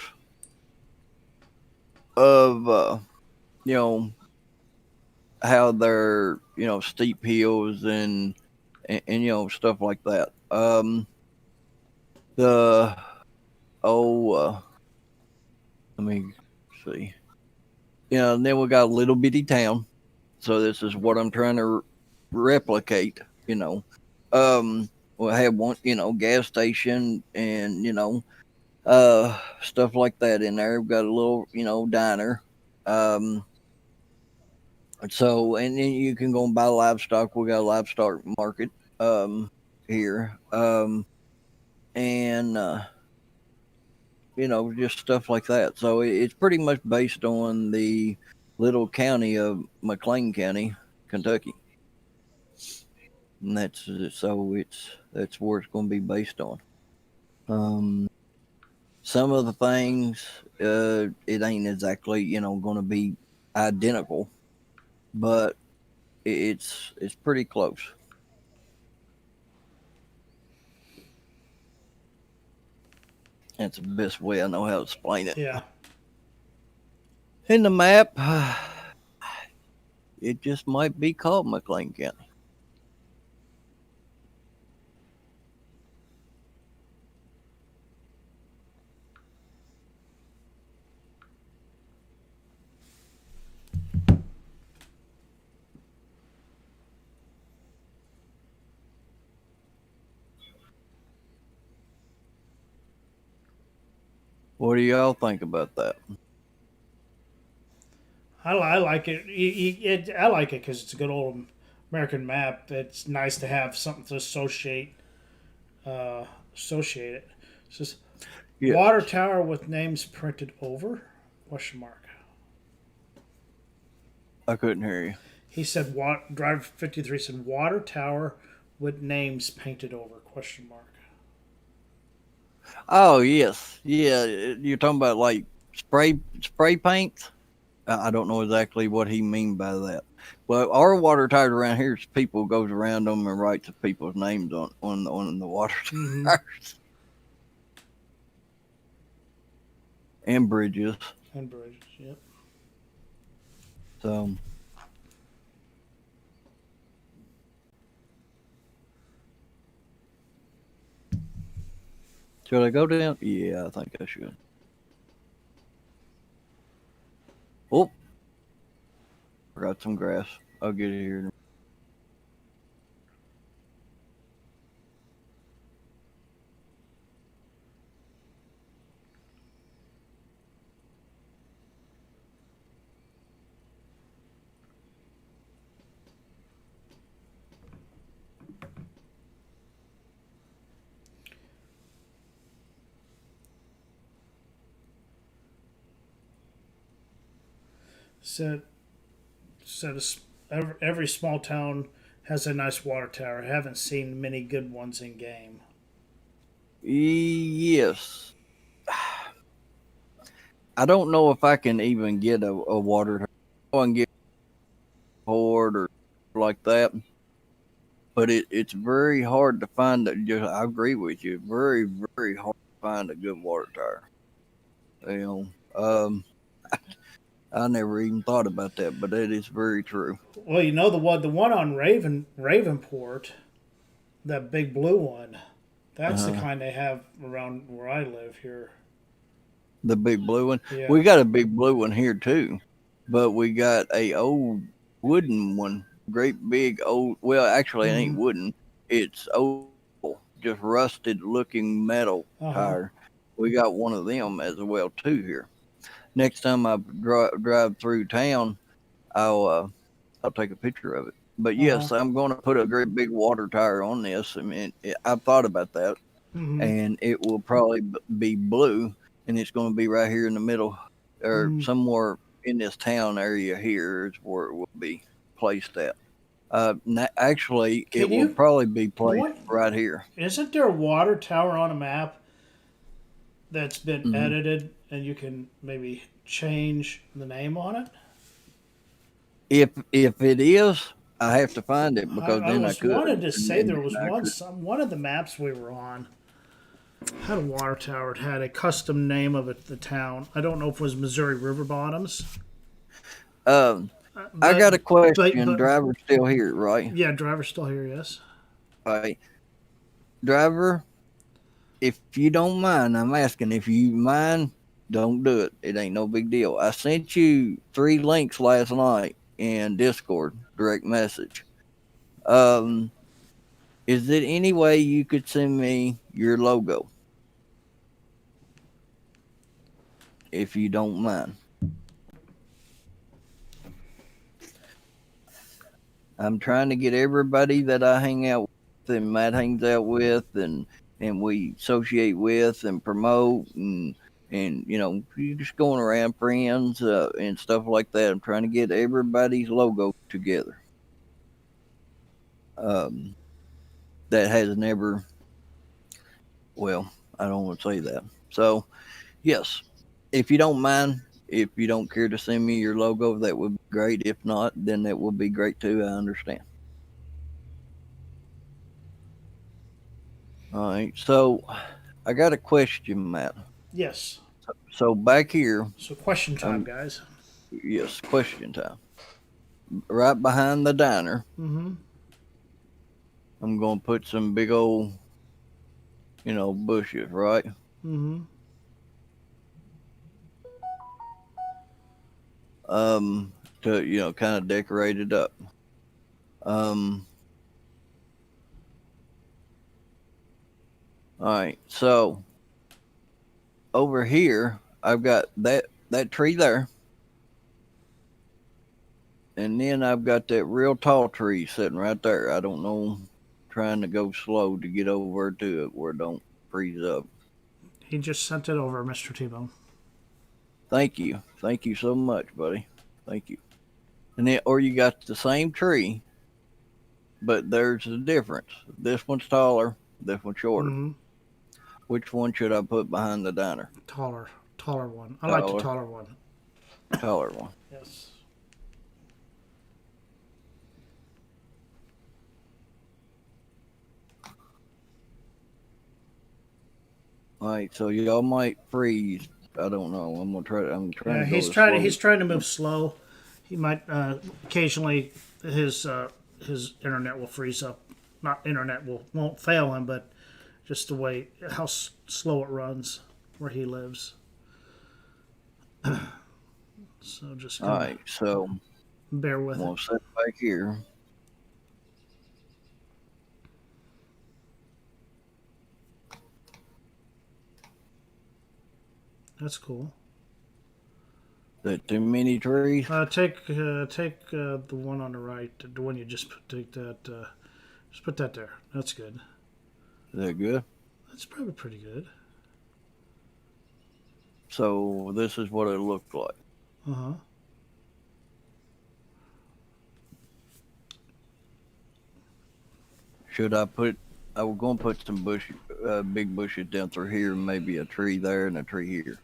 of you know how they're steep hills and stuff like that. The oh let me see. And then we got a little bitty town. So this is what I'm trying to replicate. You know, we'll have one gas station and stuff like that in there. We've got a little diner. Um, so and then you can go and buy livestock. We got a livestock market here. And just stuff like that. So it's pretty much based on the little county of McLean County, Kentucky, and that's where it's going to be based on. Some of the things, it ain't exactly going to be identical, but it's pretty close. That's the best way I know how to explain it. Yeah. In the map, it just might be called McLean County. What do y'all think about that? I like it. I like it because it's a good old American map. It's nice to have something to uh, associate it. It says Yeah, water tower with names printed over? Question mark. I couldn't hear you. He said, Driver 53 said water tower with names painted over? Question mark. Oh yes, yeah. You're talking about like spray paint. I don't know exactly what he mean by that. Well, our water towers around here, people goes around them and writes people's names on the water Mm-hmm. towers and bridges. And bridges. Yep. So should I go down? Yeah, I think I should. Oh, forgot some grass. I'll get it here. Said every small town has a nice water tower. I haven't seen many good ones in game. Yes. I don't know if I can even get a water tower. I can get a port or like that, but it's very hard to find. I agree with you. Very hard find a good water tower. You know, I never even thought about that, but that is very true. Well, the one on Ravenport, that big blue one. That's the Uh, kind they have around where I live here. the big blue one. Yeah. We got a big blue one here too, but we got a old wooden one, great big old. Well, actually, it ain't Mm-hmm. wooden. It's old, just rusted looking metal Uh huh. tire. We got one of them as well too here. Next time I drive through town, I'll take a picture of it. But Uh huh. yes, I'm going to put a great big water tower on this. I mean, I've thought about that, Mm-hmm. and it will probably be blue, and it's going to be right here in the middle, or Mm. somewhere in this town area here is where it will be placed at. Actually, it Can will you probably be placed what? right here. Isn't there a water tower on a map that's been Hmm. edited and you can maybe change the name on it? If it is, I have to find it because I then I was could, wanted to and say then there was I could. one of the maps we were on had a water tower. It had a custom name of it, the town. I don't know if it was Missouri River Bottoms, Um, I but got a but question. but Driver's still here, right? yeah, driver's still here. Yes. Right. Driver, if you don't mind, I'm asking if you mind, don't do it. It ain't no big deal. I sent you 3 links last night in Discord, direct message. Um, is there any way you could send me your logo if you don't mind? I'm trying to get everybody that I hang out with and Matt hangs out with and we associate with and promote and you know you just going around friends and stuff like that. I'm trying to get everybody's logo together. Um, that has never. Well, I don't want to say that. So yes, if you don't mind, if you don't care to send me your logo, that would be great. If not, then that would be great too. I understand. All right. So I got a question, Matt. Yes. So back here, So question time, um, guys. yes, question time. Right behind the diner, Mm-hmm. I'm gonna put some big old, bushes, right? Mm-hmm. To kind of decorate it up. Um, all right. So over here, I've got that tree there, and then I've got that real tall tree sitting right there. I don't know, trying to go slow to get over to it where it don't freeze up. He just sent it over, Mr. T-Bone. Thank you. Thank you so much, buddy. Thank you. And then, or you got the same tree, but there's a difference. This one's taller, this one's shorter. Mm-hmm. Which one should I put behind the diner? Taller one. I like the Taller, taller one. taller one. Yes. All right, so y'all might freeze. I don't know. I'm trying Yeah, to go as slow as he's trying to I move can. slow. He might occasionally his internet will freeze up. Not internet won't fail him, but just the way how slow it runs where he lives. So just All gonna right, so bear I'm with it. gonna set back here. That's cool. That too many trees. Take the one on the right, the one you just put, take that. Just put that there. That's good. Is that good? That's probably pretty good. So this is what it looked like. Uh huh. Should I put? I was gonna put some big bushes down through here, maybe a tree there and a tree here,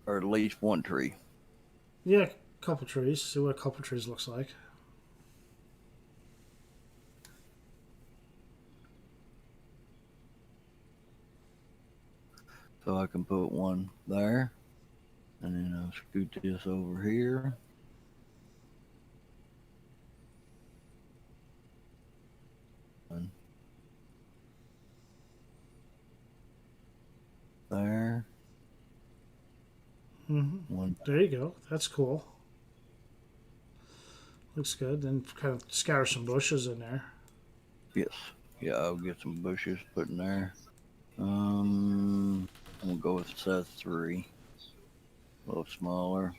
or at least one tree. Yeah, a couple trees. See what a couple trees looks like. So I can put one there. And then I'll scoot this over here. One there. One. There you go. That's cool. Looks good. Then kind of scatter some bushes in there. Yes. Yeah, I'll get some bushes put in there. I'm gonna go with size 3. A little smaller.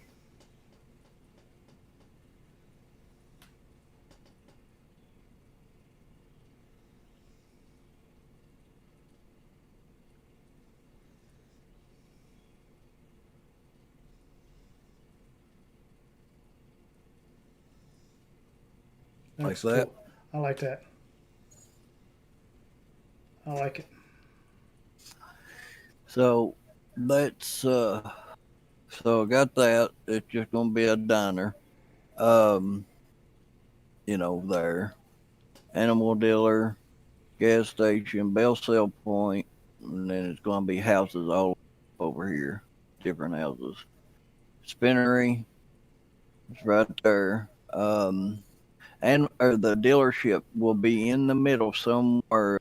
That's Like that? cool. I like that. I like it. So let's so I got that. It's just gonna be a diner. There. Animal dealer, gas station, Bell Cell Point, and then it's gonna be houses all over here. Different houses. Spinnery, it's right there. And or the dealership will be in the middle somewhere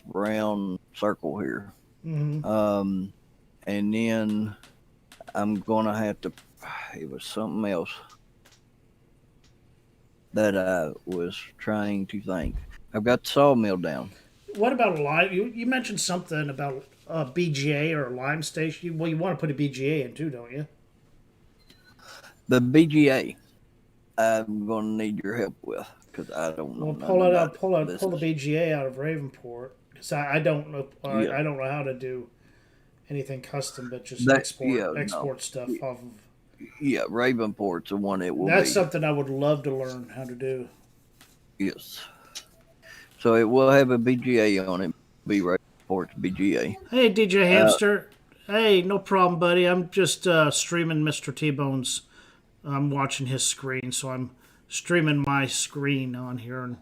round circle here. Mm-hmm. And then I'm gonna have to. It was something else that I was trying to think. I've got the sawmill down. What about a lime? You mentioned something about a BGA or a lime station. Well, you want to put a BGA in too, don't you? The BGA, I'm gonna need your help with because I don't know Well, nothing about it. This pull the is BGA out of Ravenport because I don't know yeah, I don't know how to do anything custom, but just that yeah no export stuff off of. yeah Ravenport's the one it will That's be. something I would love to learn how to do. Yes, so it will have a BGA on it. Be Ravenport's BGA. Hey, DJ Uh, Hamster. Hey, no problem, buddy. I'm just streaming Mr. T-Bone's. I'm watching his screen, so I'm streaming my screen on here, and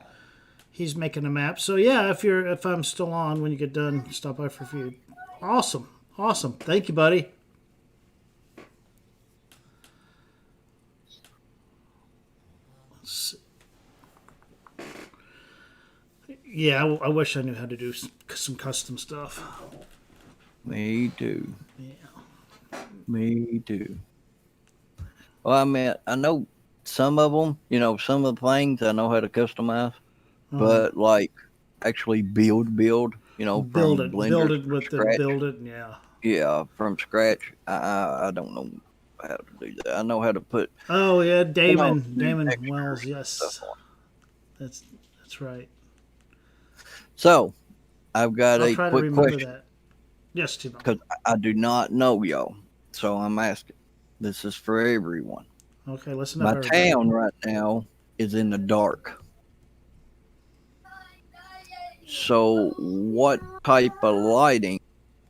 he's making a map. So yeah, if I'm still on when you get done, stop by for a few. Awesome, awesome. Thank you, buddy. Yeah, I wish I knew how to do some custom stuff. Me too. Yeah. Me too. Well, I mean, I know some of them. Some of the things I know how to customize, but like actually build. From Build blenders it from with the scratch. build it. Yeah. Yeah, from scratch. I don't know how to do that. I know how to put Oh yeah, new Damon textures Wells. and stuff Yes, on. that's that's right. So I've got I'll a try to quick remember question that. Yes, T-Bone. because I do not know y'all. So I'm asking. This is for everyone. Okay, listen up, My everybody. town right now is in the dark. So what type of lighting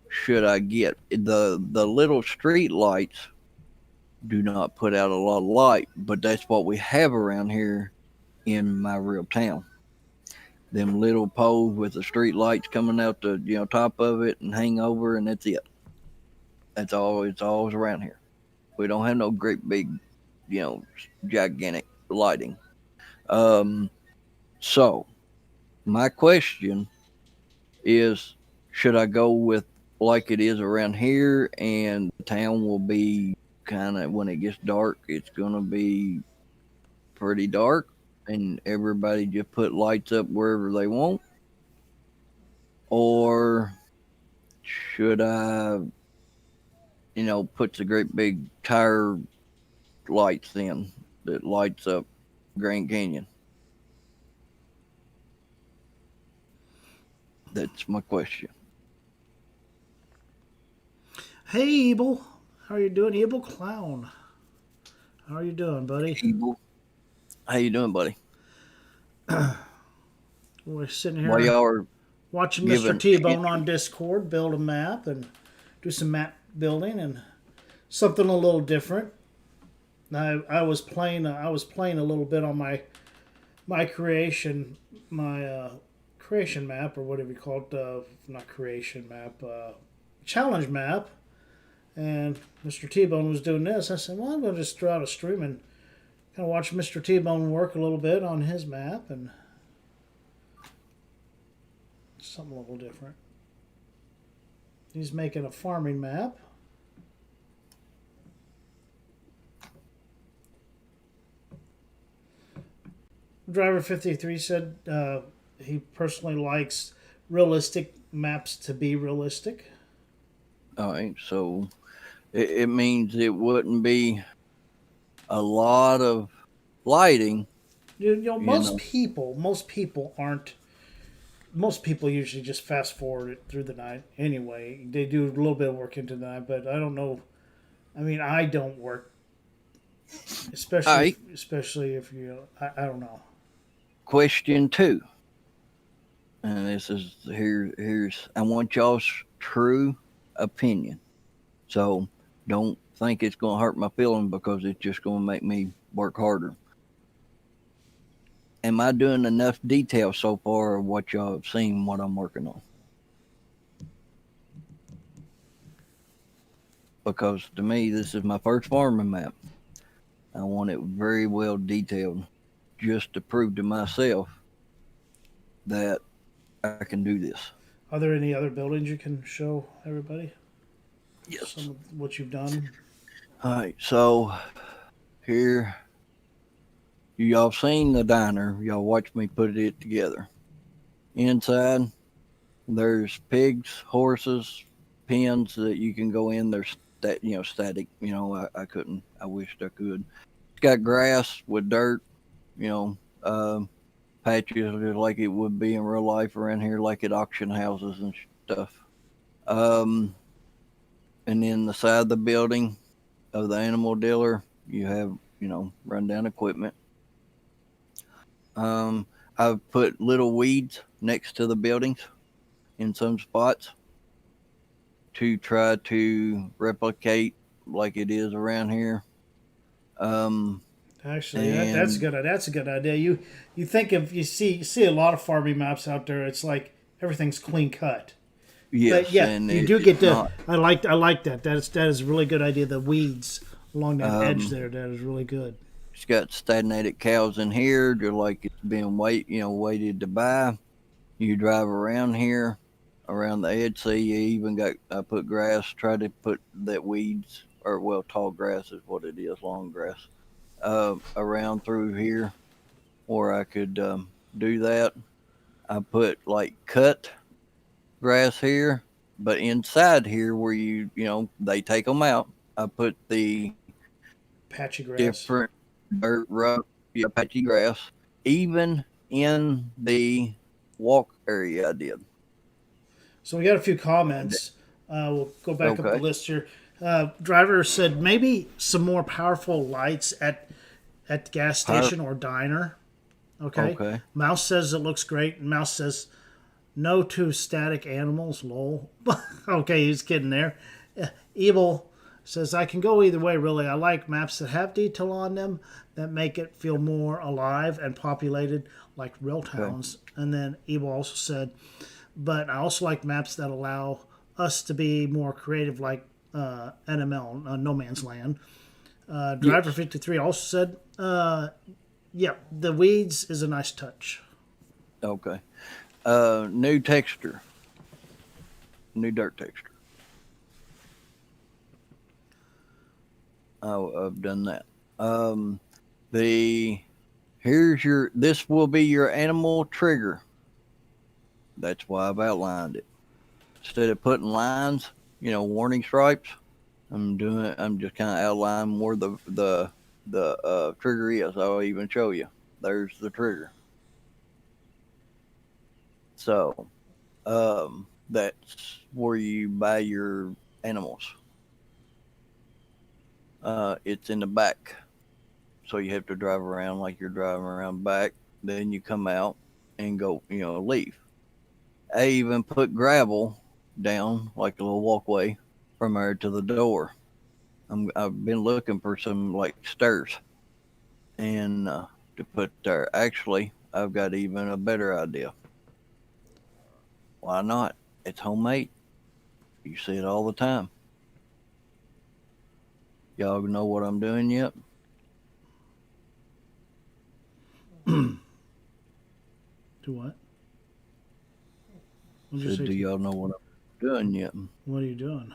should I get? The little street lights do not put out a lot of light, but that's what we have around here in my real town. Them little poles with the street lights coming out the top of it and hang over, and that's it. That's all. It's always around here. We don't have no great big, you know, gigantic lighting. Um, so my question is, should I go with like it is around here, and the town will be kind of when it gets dark, it's gonna be pretty dark, and everybody just put lights up wherever they want, or should I, put the great big tire lights in that lights up Grand Canyon? That's my question. Hey, Ebel. How are you doing, Ebel Clown? How are you doing, buddy? Evil, how you doing, buddy? We're sitting While here y'all are watching Mr. giving T-Bone on Discord build a map and do some map building and something a little different. I was playing a little bit on my creation creation map or whatever you call it. Not creation map. challenge map, and Mr. T-Bone was doing this. I said, well, I'm going to just throw out a stream and kind of watch Mr. T-Bone work a little bit on his map and something a little different. He's making a farming map. Driver 53 said he personally likes realistic maps to be realistic. All right, so it means it wouldn't be a lot of lighting. Most people aren't. Most people usually just fast forward it through the night anyway. They do a little bit of work into the night, but I don't know. I mean, I don't work, especially if you. I don't know. Question 2, and this is here's I want y'all's true opinion. So don't think it's going to hurt my feeling because it's just going to make me work harder. Am I doing enough detail so far of what y'all have seen, what I'm working on? Because to me, this is my first farming map. I want it very well detailed just to prove to myself that I can do this. Are there any other buildings you can show everybody? Yes. Some of what you've done. All right, so here, y'all seen the diner. Y'all watch me put it together. Inside, there's pigs, horses, pens that you can go in. There's static. I couldn't. I wished I could. It's got grass with dirt. Patches like it would be in real life around here, like at auction houses and stuff. And then the side of the building of the animal dealer, you have rundown equipment. I've put little weeds next to the buildings in some spots to try to replicate like it is around here. Actually, that's good. That's a good idea. You think if you see a lot of farming maps out there, it's like everything's clean cut. Yes, but yeah, and you do get to. not, I like that. That is a really good idea. The weeds along that edge there, that is really good. it's got stagnated cows in here, just like it's being waited to buy. You drive around here, around the edge. See, you even got I put grass. Try to put that weeds or tall grass is what it is, long grass. Around through here, where I could do that. I put like cut grass here, but inside here where they take them out, I put the Patchy grass. different dirt, rough, patchy grass, even in the walk area I did. So we got a few comments. We'll go back up the Okay. list here. Driver said maybe some more powerful lights at the gas station or diner. Okay. Mouse says it looks great. And Mouse says no to static animals. Lol. Okay, he's kidding there. Evil says I can go either way. Really, I like maps that have detail on them that make it feel more alive and populated, like real towns. And then Evil also said, but I also like maps that allow us to be more creative, like NML, No Man's Land. Driver 53 also said, yeah, the weeds is a nice touch. Okay. New texture. New dirt texture. I've done that. This will be your animal trigger. That's why I've outlined it. Instead of putting lines, warning stripes, I'm just kind of outlining where the trigger is. I'll even show you. There's the trigger. So, that's where you buy your animals. It's in the back. So you have to drive around like you're driving around back. Then you come out and go, leave. I even put gravel down like a little walkway from there to the door. I've been looking for some like stairs and to put there. Actually, I've got even a better idea. Why not? It's homemade. You see it all the time. Y'all know what I'm doing yet? Do what? What'd you Said, say? do y'all know what I'm doing yet? What are you doing?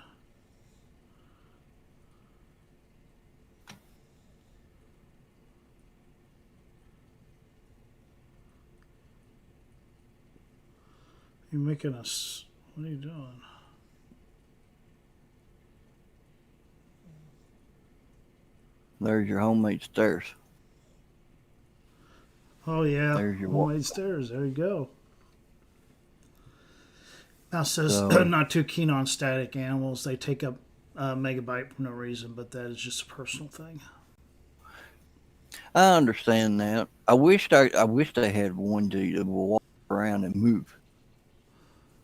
You're making us. What are you doing? There's your homemade stairs. Oh yeah, There's your homemade stairs. There you go. Now it says So, not too keen on static animals. They take up megabyte for no reason, but that is just a personal thing. I understand that. I wish they had one that will walk around and move.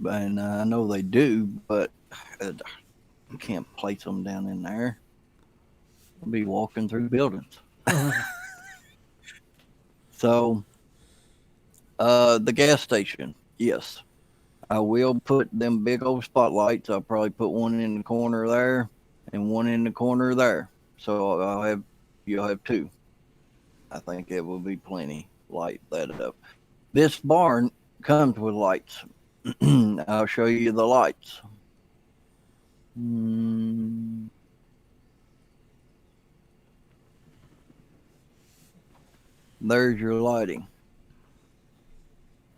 And I know they do, but you can't place them down in there. I'll be walking through buildings. So, the gas station, yes. I will put them big old spotlights. I'll probably put one in the corner there and one in the corner there. So you'll have two. I think it will be plenty. Light that up. This barn comes with lights. I'll show you the lights. There's your lighting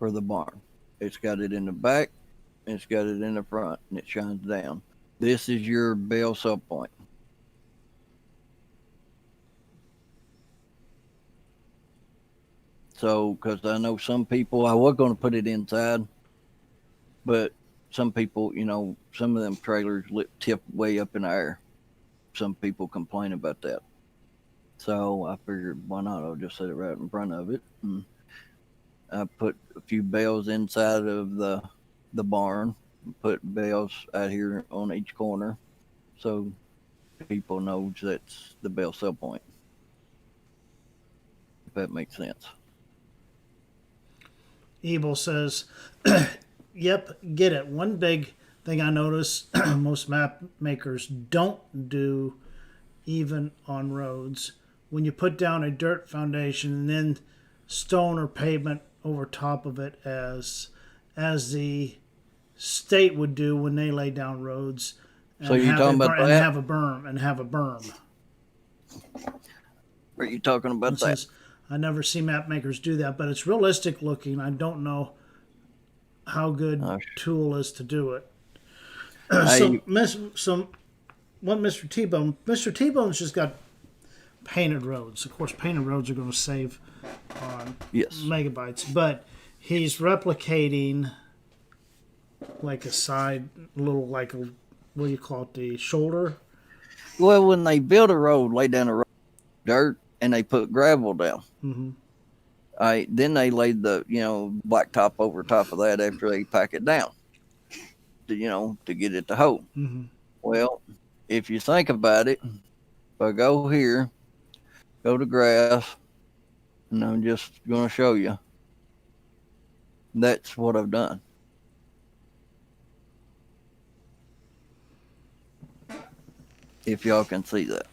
for the barn. It's got it in the back, it's got it in the front, and it shines down. This is your bell sub point. So, because I know some people, I was going to put it inside, but some people, some of them trailers tip way up in the air. Some people complain about that. So I figured, why not? I'll just set it right in front of it. And I put a few bells inside of the barn, put bells out here on each corner, so people knows that's the bell sell point. If that makes sense. Ebel says, "Yep, get it. One big thing I notice most map makers don't do, even on roads, when you put down a dirt foundation and then stone or pavement over top of it, as the state would do when they lay down roads, and So you talking about that? have a berm. Are you talking about It that? says, I never see map makers do that, but it's realistic looking. I don't know how good tool is to do it. So what Mr. T-Bone's just got painted roads. Of course, painted roads are going to save on megabytes, but he's replicating like a side little, like a, what do you call it, the shoulder? Well, when they build a road, lay down a road, dirt, and they put gravel down. Mm-hmm. Then they laid the blacktop over top of that after they pack it down. To get it to hold. Mm-hmm. Well, if you think about it, if I go here, go to grass, and I'm just going to show you. That's what I've done. If y'all can see that.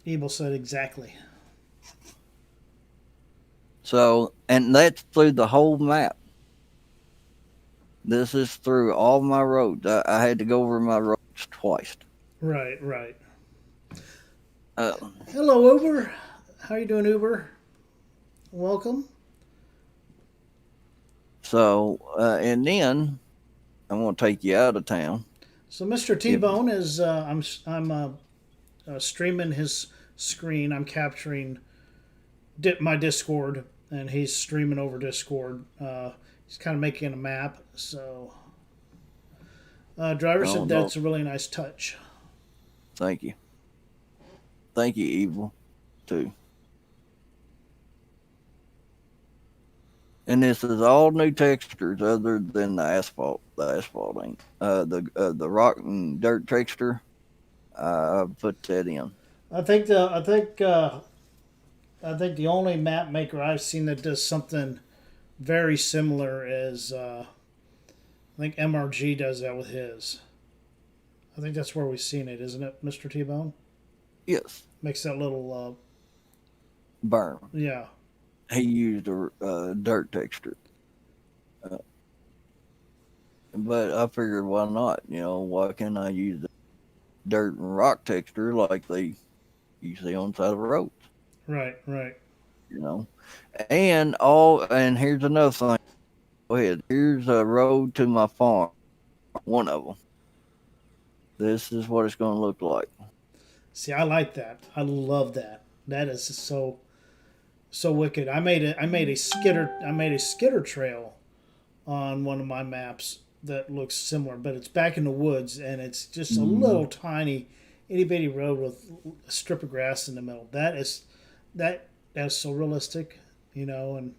Ebel said exactly. So, and that's through the whole map. This is through all my roads. I had to go over my roads twice. Right. Uh, Hello, Uber. How you doing, Uber? Welcome. So, and then I'm going to take you out of town. So Mr. T-Bone is I'm streaming his screen. I'm capturing my Discord, and he's streaming over Discord. He's kind of making a map. So, driver said that's a really nice touch. Thank you. Thank you, Evil, too. And this is all new textures other than the asphalt. The asphalt ain't. The rock and dirt texture, I put that in. I think the only map maker I've seen that does something very similar is I think MRG does that with his. I think that's where we've seen it, isn't it, Mr. T-Bone? Yes, Makes that little, burn. yeah. He used a dirt texture, uh, but I figured why not? Why can't I use the dirt and rock texture like they you see on the side of the roads? Right, right. You know, and here's another thing. Go ahead. Here's a road to my farm. One of them. This is what it's going to look like. See, I like that. I love that. That is so wicked. I made a skitter trail on one of my maps that looks similar, but it's back in the woods and it's just a Mm-hmm. little tiny itty bitty road with a strip of grass in the middle. That's so realistic, and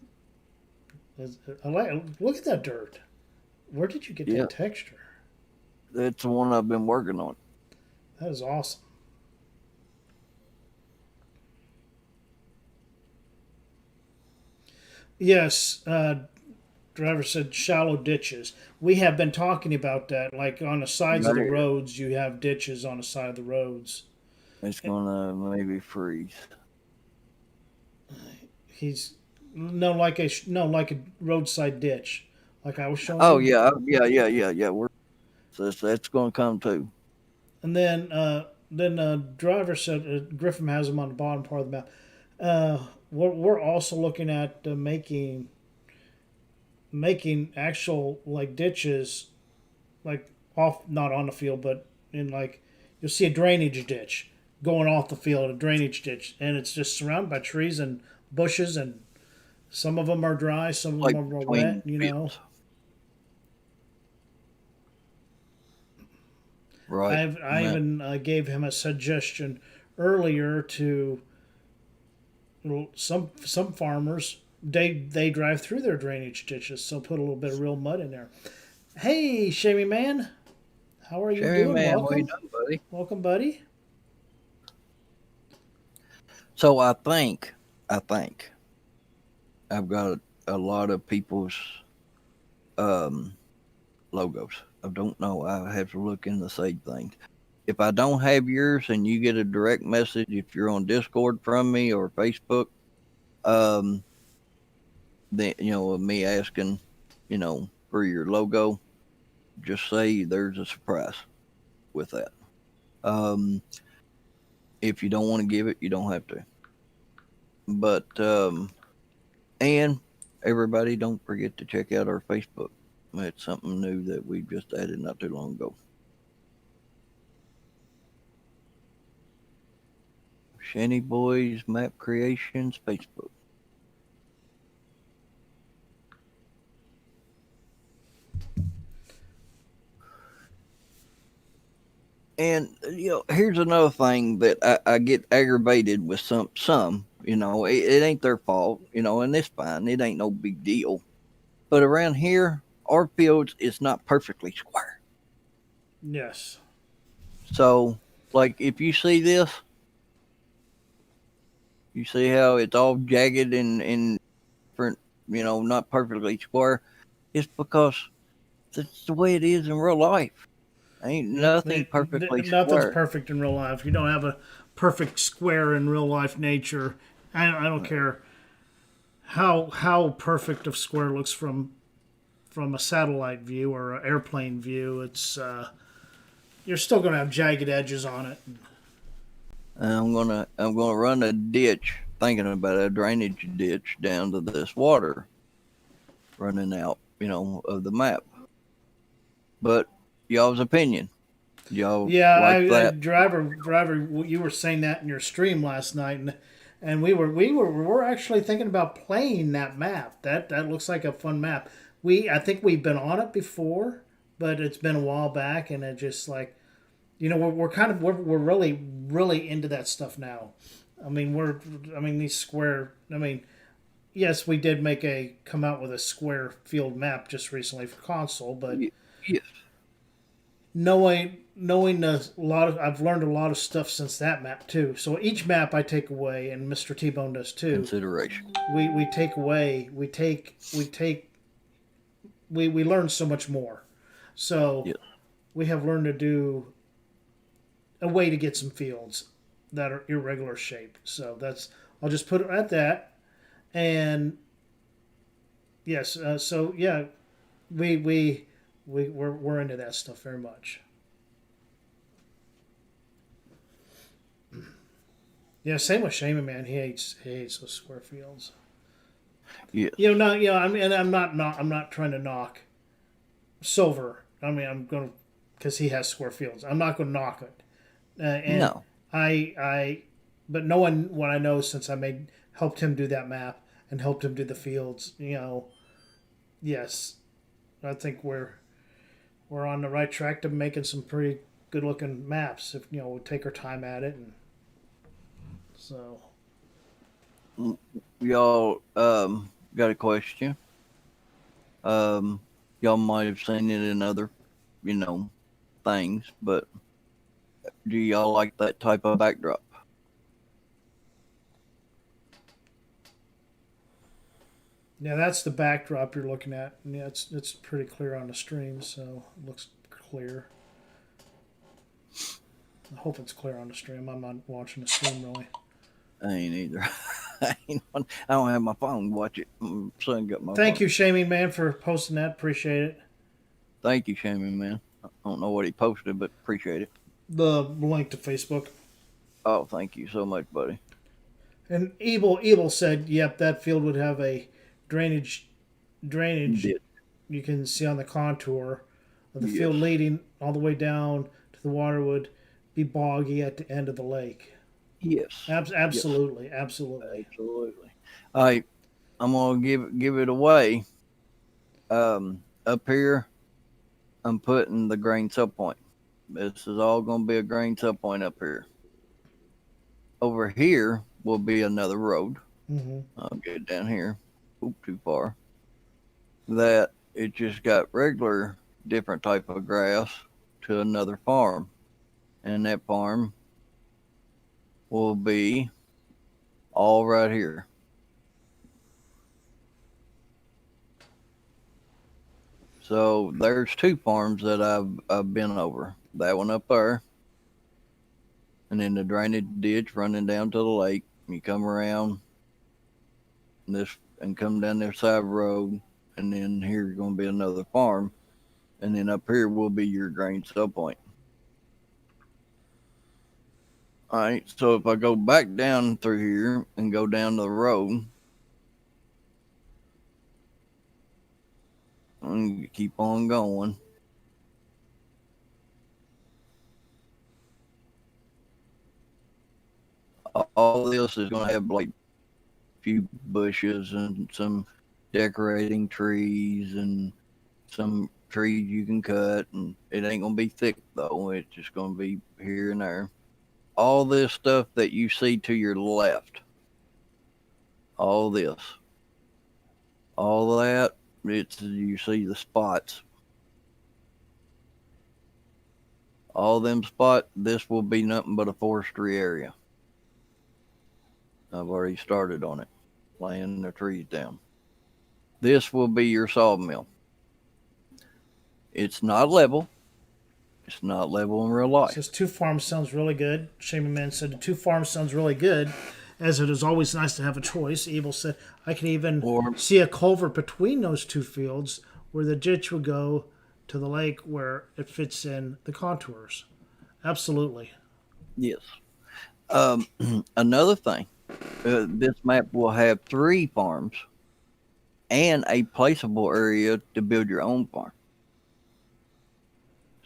I like. Look at that dirt. Where did you get Yeah, that texture? that's the one I've been working on. That is awesome. Yes, driver said shallow ditches. We have been talking about that. Like on the sides of the Right. roads, you have ditches on the side of the roads. It's going to maybe freeze. He's no, like a roadside ditch, like I was showing Oh you. yeah, yeah. That's going to come too. And then driver said Griffin has them on the bottom part of the map. We're also looking at making actual like ditches, like off not on the field, but in like you'll see a drainage ditch going off the field, a drainage ditch, and it's just surrounded by trees and bushes, and some of them are dry, some of them Like are more wet. between fields. Right. I Man. even gave him a suggestion earlier to some farmers. They drive through their drainage ditches, so put a little bit of real mud in there. Hey, Shammy man, how are you Sherry doing? man, what you Welcome, doing, buddy? welcome, buddy. So I think I've got a lot of people's um logos. I don't know. I have to look in the same thing. If I don't have yours and you get a direct message, if you're on Discord from me or Facebook, um, then me asking, for your logo, just say there's a surprise with that. Um, if you don't want to give it, you don't have to. But and everybody, don't forget to check out our Facebook. It's something new that we just added not too long ago. Shanny Boys Map Creations Facebook. And here's another thing that I get aggravated with some. It ain't their fault. And it's fine. It ain't no big deal. But around here, our fields is not perfectly square. Yes. So, like, if you see this, you see how it's all jagged and different. Not perfectly square. It's because that's the way it is in real life. Ain't Yep. nothing perfectly Nothing's square. perfect in real life. You don't have a perfect square in real life nature. I don't care how perfect a square looks from a satellite view or an airplane view. It's you're still going to have jagged edges on it. And I'm gonna run a ditch, thinking about a drainage ditch down to this water running out, of the map. But y'all's opinion, y'all Yeah, like that? driver, you were saying that in your stream last night, and we're actually thinking about playing that map. That looks like a fun map. I think we've been on it before, but it's been a while back, and it just like we're really into that stuff now. These square. Yes, we did come out with a square field map just recently for console, but Y- Yes, knowing I've learned a lot of stuff since that map too. So each map I take away, and Mr. T-Bone does too. consideration. We take away, we learn so much more. So Yes. we have learned to do a way to get some fields that are irregular shape. So that's I'll just put it at that. And yes, so yeah, we're into that stuff very much. Yeah, same with Shaman Man. He hates those square fields. Yes. Not I mean, and I'm not trying to knock Silver. I mean, I'm going to because he has square fields. I'm not going to knock it. And No. I, but knowing what I know since I made helped him do that map and helped him do the fields, yes, I think we're on the right track to making some pretty good looking maps if we take our time at it. And so Y'all got a question? Y'all might have seen it in other, you know, things, but do y'all like that type of backdrop? yeah, that's the backdrop you're looking at. And yeah, it's pretty clear on the stream, so it looks clear. I hope it's clear on the stream. I'm not watching the stream really. I ain't either. I don't have my phone to watch it. My son got my Thank phone. you, Shaming Man, for posting that. Appreciate it. Thank you, Shaman Man. I don't know what he posted, but appreciate it. The link to Facebook. Oh, thank you so much, buddy. And Evil said, "Yep, that field would have a drainage. Did. You can see on the contour of the Yes. field leading all the way down to the water would be boggy at the end of the lake. Yes. Absolutely, Yes. absolutely. Absolutely. All right. I'm gonna give it away. Up here, I'm putting the grain sub point. This is all gonna be a grain sub point up here. Over here will be another road. Mm-hmm. I'll get down here. Oop, too far. That it just got regular different type of grass to another farm. And that farm will be all right here. So there's two farms that I've been over. That one up there, and then the drainage ditch running down to the lake. You come around this and come down this side road, and then here's going to be another farm, and then up here will be your grain sub point. All right, so if I go back down through here and go down the road, and keep on going. All this is going to have like a few bushes and some decorating trees and some trees you can cut, and it ain't going to be thick though. It's just going to be here and there. All this stuff that you see to your left, all this, all that, it's you see the spots. All them spots, this will be nothing but a forestry area. I've already started on it, laying the trees down. This will be your sawmill. It's not level. It's not level in real life. Says two farms sounds really good. Shaman Man said the two farms sounds really good, as it is always nice to have a choice. Evil said I could even see a culvert between those two fields where the ditch would go to the lake where it fits in the contours. Absolutely. Yes. Another thing, this map will have 3 farms and a placeable area to build your own farm.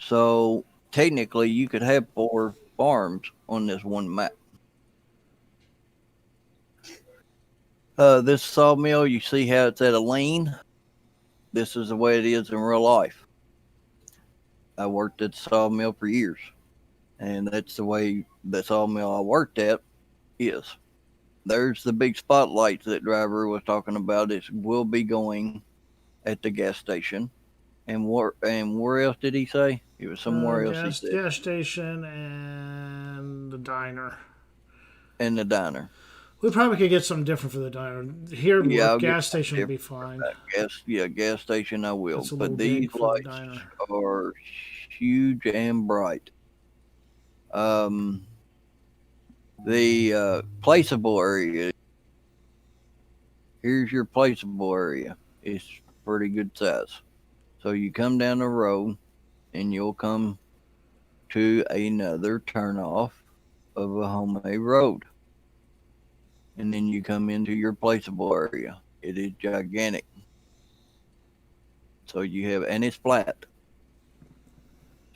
So technically, you could have 4 farms on this one map. This sawmill, you see how it's at a lean? This is the way it is in real life. I worked at the sawmill for years, and that's the way the sawmill I worked at is. There's the big spotlights that driver was talking about. It will be going at the gas station. And where else did he say? It was somewhere else he said. Gas station and the diner. And the diner. We probably could get something different for the diner. Here, Yeah, look, I'll get gas something station would be different for fine. that. Gas station I will. That's a little But these big for the lights diner. are huge and bright. Um, the placeable area. Here's your placeable area. It's pretty good size. So you come down the road and you'll come to another turnoff of a homemade road. And then you come into your placeable area. It is gigantic. So you have, and it's flat.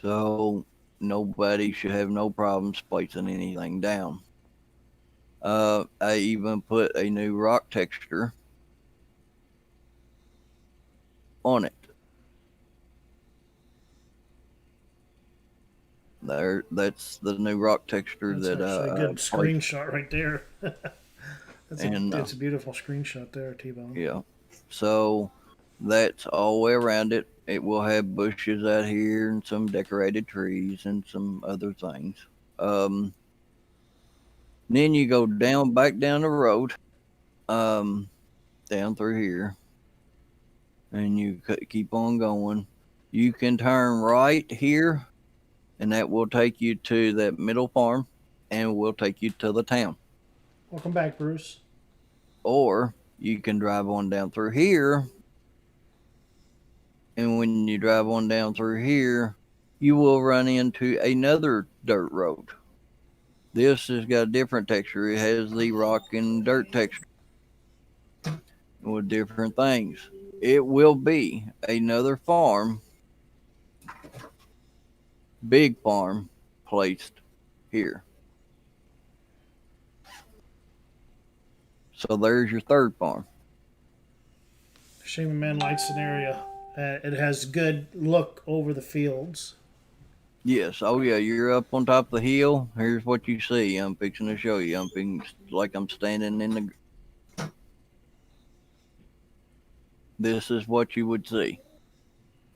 So nobody should have no problems placing anything down. I even put a new rock texture on it. That's the new rock texture That's that actually a I good placed. screenshot right there. And It's a beautiful screenshot there, T-Bone. yeah, so that's all the way around it. It will have bushes out here and some decorated trees and some other things. Um, then you go down, back down the road, um, down through here, and you keep on going. You can turn right here, and that will take you to that middle farm, and will take you to the town. Welcome back, Bruce. Or you can drive on down through here, and when you drive on down through here, you will run into another dirt road. This has got a different texture. It has the rock and dirt texture with different things. It will be another farm, big farm, placed here. So there's your third farm. Shaman Man lights an area. It has good look over the fields. Yes. Oh, yeah. You're up on top of the hill. Here's what you see. I'm fixing to show you. Like I'm standing in the. This is what you would see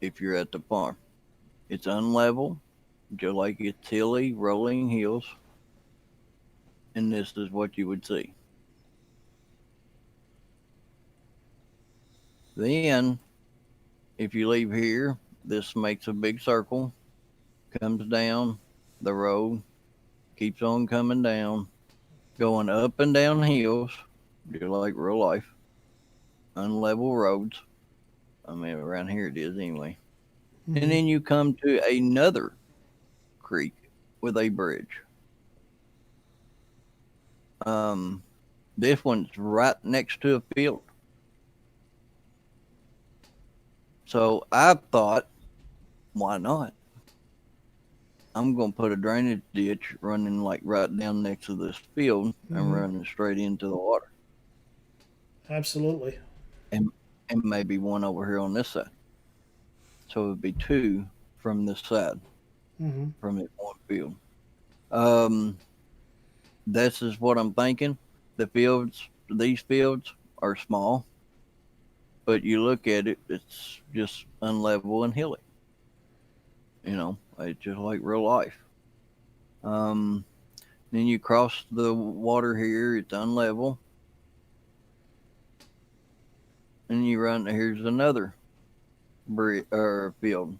if you're at the farm. It's unlevel, just like it's hilly, rolling hills. And this is what you would see. Then, if you leave here, this makes a big circle, comes down the road, keeps on coming down, going up and down hills, just like real life, unlevel roads. I mean, around here it is anyway. And then you come to another creek with a bridge. Um, this one's right next to a field. So I thought, why not? I'm going to put a drainage ditch running like right down next to this field and running straight into the water. Absolutely. And, and maybe one over here on this side. So it would be two from this side, from this one field. This is what I'm thinking. These fields are small, but you look at it, it's just unlevel and hilly. It's just like real life. Um, then you cross the water here, it's unlevel. And you run, here's another field.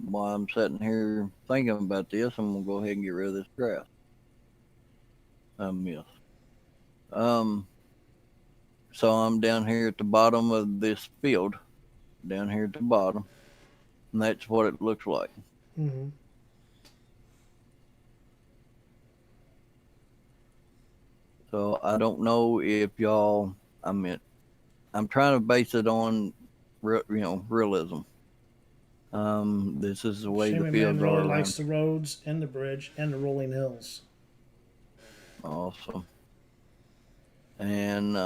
While I'm sitting here thinking about this, I'm going to go ahead and get rid of this grass. I miss. Um, so I'm down here at the bottom of this field, down here at the bottom, and that's what it looks like. So I don't know if y'all. I'm trying to base it on, realism. This is the way the Shaman Man fields are really around. likes the roads and the bridge and the rolling hills. Awesome. And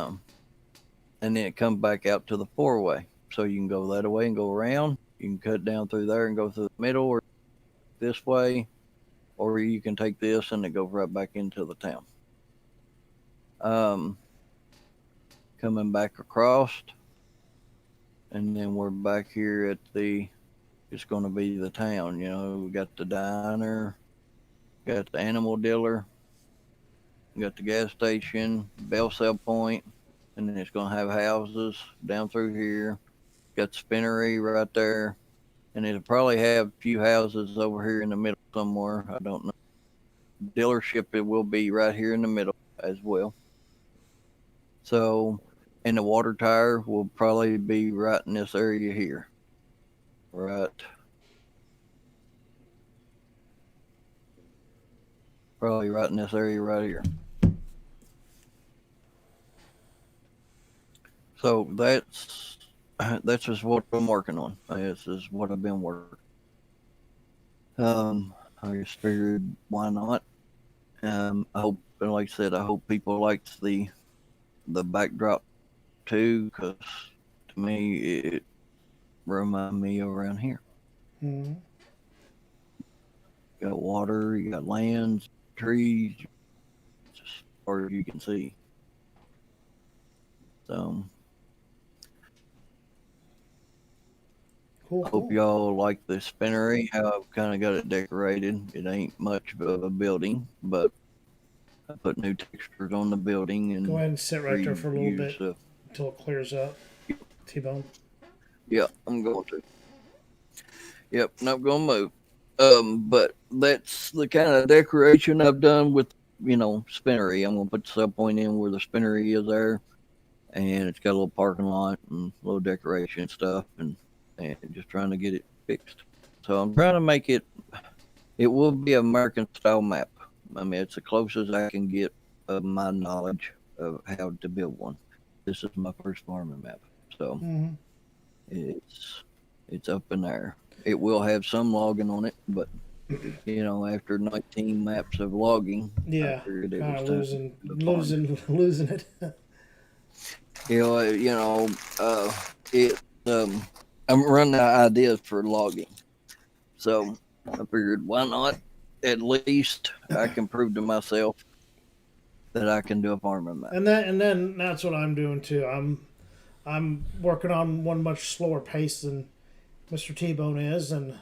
then it comes back out to the four-way. So you can go that way and go around. You can cut down through there and go through the middle or this way, or you can take this and it goes right back into the town. Coming back across, and then we're back here at it's going to be the town. We got the diner, got the animal dealer, You got the gas station, Bell Cell Point, and then it's going to have houses down through here. Got the spinnery right there, and it'll probably have a few houses over here in the middle somewhere. I don't know. Dealership, it will be right here in the middle as well. So, and the water tower will probably be right in this area here. Right. Probably right in this area right here. So that's just what I'm working on. This is what I've been working. I just figured why not. I hope, like I said, I hope people likes the backdrop too, because to me it reminds me of around here. Mm-hmm. You got water, you got lands, trees, just as far as you can see. So Cool. I hope y'all like the spinnery, how I've kind of got it decorated. It ain't much of a building, but I put new textures on the building and Go ahead and sit right there for a little bit until it clears up. T-Bone. Yeah, I'm going to. Yep, not going to move. But that's the kind of decoration I've done with, spinnery. I'm going to put the sub point in where the spinnery is there, and it's got a little parking lot and a little decoration stuff, and just trying to get it fixed. So I'm trying to make it. It will be an American style map. I mean, it's the closest I can get of my knowledge of how to build one. This is my first farming map, so it's up in there. It will have some logging on it, but after 19 maps of logging, yeah, I figured it kind was of losing it. I'm running out of ideas for logging, so I figured why not? At least I can prove to myself that I can do a farming map. And then that's what I'm doing too. I'm working on one much slower pace than Mr. T-Bone is, and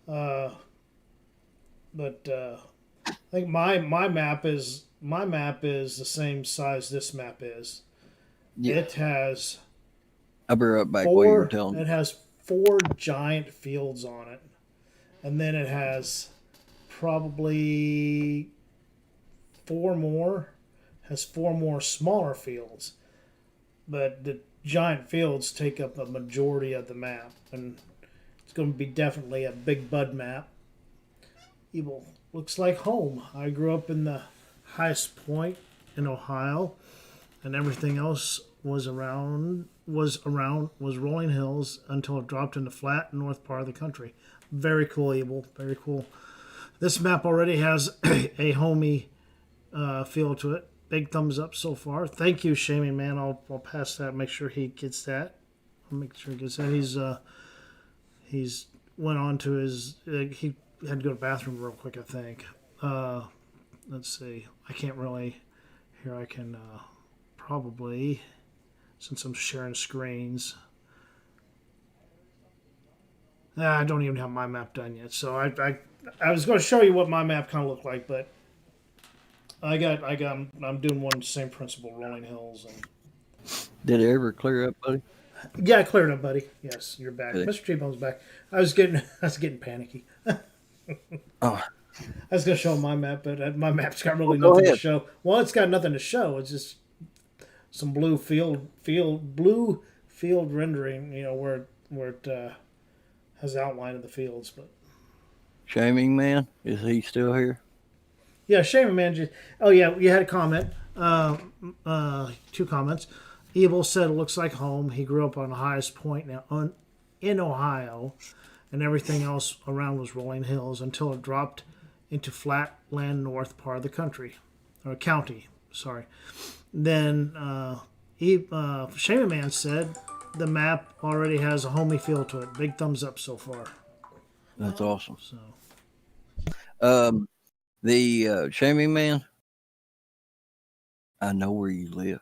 I think my map is the same size this map is. Yeah. It has I'll be right back while you were telling me. It has 4 giant fields on it, and then it has probably 4 more smaller fields, but the giant fields take up a majority of the map, and it's going to be definitely a big bud map. Evil looks like home. I grew up in the highest point in Ohio, and everything else was rolling hills until it dropped into flat north part of the country. Very cool, Evil. Very cool. This map already has a homey feel to it. Big thumbs up so far. Thank you, Shaming Man. I'll pass that. Make sure he gets that. I'll make sure he gets that. He's went on to his. He had to go to the bathroom real quick, I think. Let's see. I can't really. Here I can probably, since I'm sharing screens. I don't even have my map done yet. So I was going to show you what my map kind of looked like, but I'm doing one same principle, rolling hills. And Did it ever clear up, buddy? yeah, I cleared up, buddy. Yes, you're back. Really? Mr. T-Bone's back. I was getting panicky. Oh, I was going to show my map, but my map's got really Go nothing to ahead. show. Well, it's got nothing to show. It's just some blue field rendering. Where it has outline of the fields, but. Shaming Man, is he still here? Yeah, Shaman Man. Oh yeah, you had a comment. 2 comments. Evil said it looks like home. He grew up on the highest point in Ohio, and everything else around was rolling hills until it dropped into flat land north part of the country, or county. Sorry. Then Shaman Man said the map already has a homey feel to it. Big thumbs up so far. That's awesome. So. The Shaming Man, I know where you live.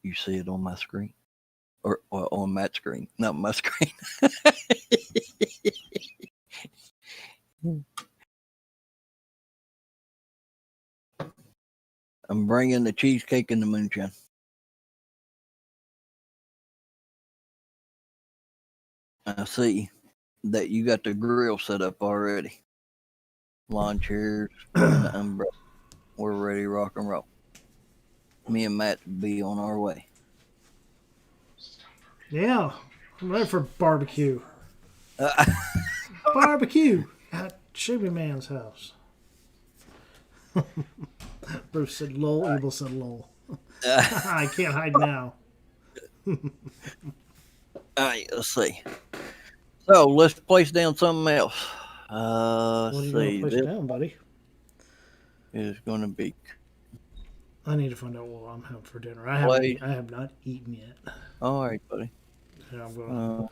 You see it on my screen. Or on Matt's screen, not my screen. I'm bringing the cheesecake and the moonshine. I see that you got the grill set up already. Lawn chairs, the umbrella. We're ready to rock and roll. Me and Matt will be on our way. Yeah, I'm ready for barbecue. Barbecue at Shaving Man's house. Bruce said lol, Evil said lol. I can't hide now. All right, let's see. So let's place down something else. What are you going to place This down, buddy? is going to be I need to find out what I'm having for dinner. I have not eaten yet. all right, buddy. Yeah, I'm going.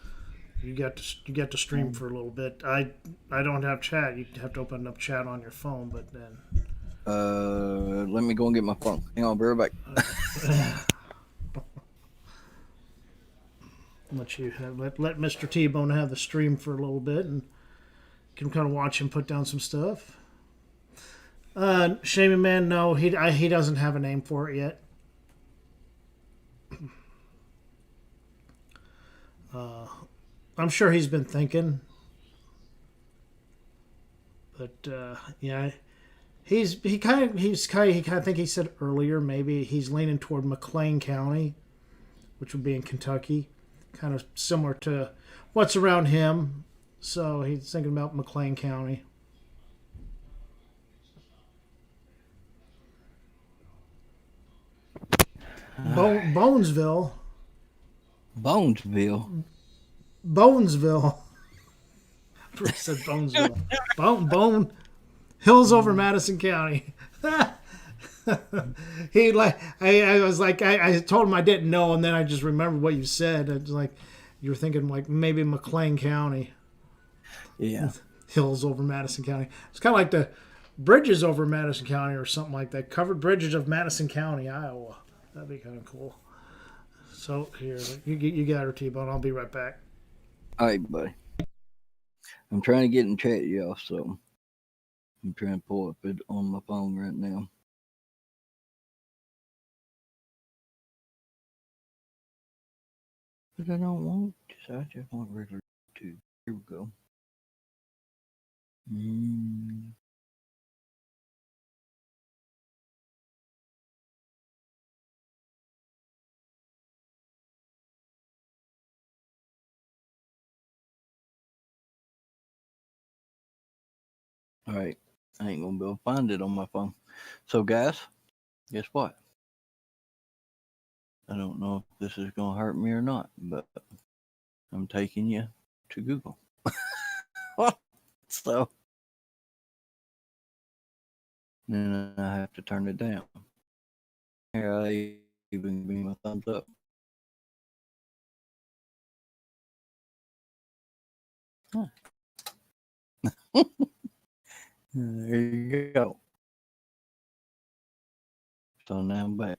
You got to stream for a little bit. I don't have chat. You have to open up chat on your phone, but then. Let me go and get my phone. Hang on, I'll be right back. Let MrTbone have the stream for a little bit, and can kind of watch him put down some stuff. Shaming Man, no, he doesn't have a name for it yet. I'm sure he's been thinking, but yeah, he think he said earlier maybe he's leaning toward McLean County, which would be in Kentucky, kind of similar to what's around him. So he's thinking about McLean County. Bonesville. Bonesville. I said Bonesville. Bone Hills over Madison County. He like I was like I told him I didn't know, and then I just remembered what you said. It's like you were thinking like maybe McLean County. Yeah. Hills over Madison County. It's kind of like the bridges over Madison County or something like that. Covered bridges of Madison County, Iowa. That'd be kind of cool. So here, you got her, T-Bone. I'll be right back. All right, buddy. I'm trying to get in chat, y'all, so I'm trying to pull up it on my phone right now. But I don't want this. I just want regular YouTube. Here we go. All right. I ain't going to be able to find it on my phone. So, guys, guess what? I don't know if this is going to hurt me or not, but I'm taking you to Google. So, then I have to turn it down. Here, I even give me my thumbs up. Huh. There you go. So now I'm back.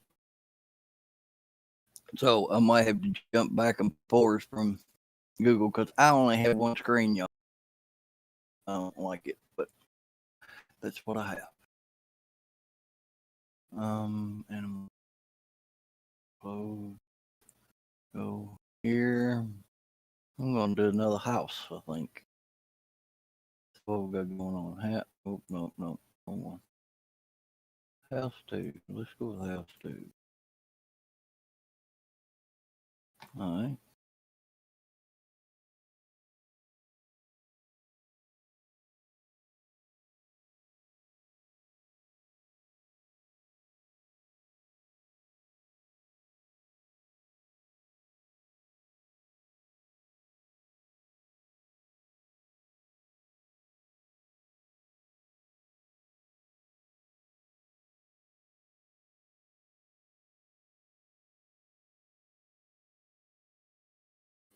So I might have to jump back and forth from Google because I only have one screen, y'all. I don't like it, but that's what I have. And close. Go here. I'm gonna do another house, I think. What we got going on? Oh, no, wrong one. House 2. Let's go with house 2. All right.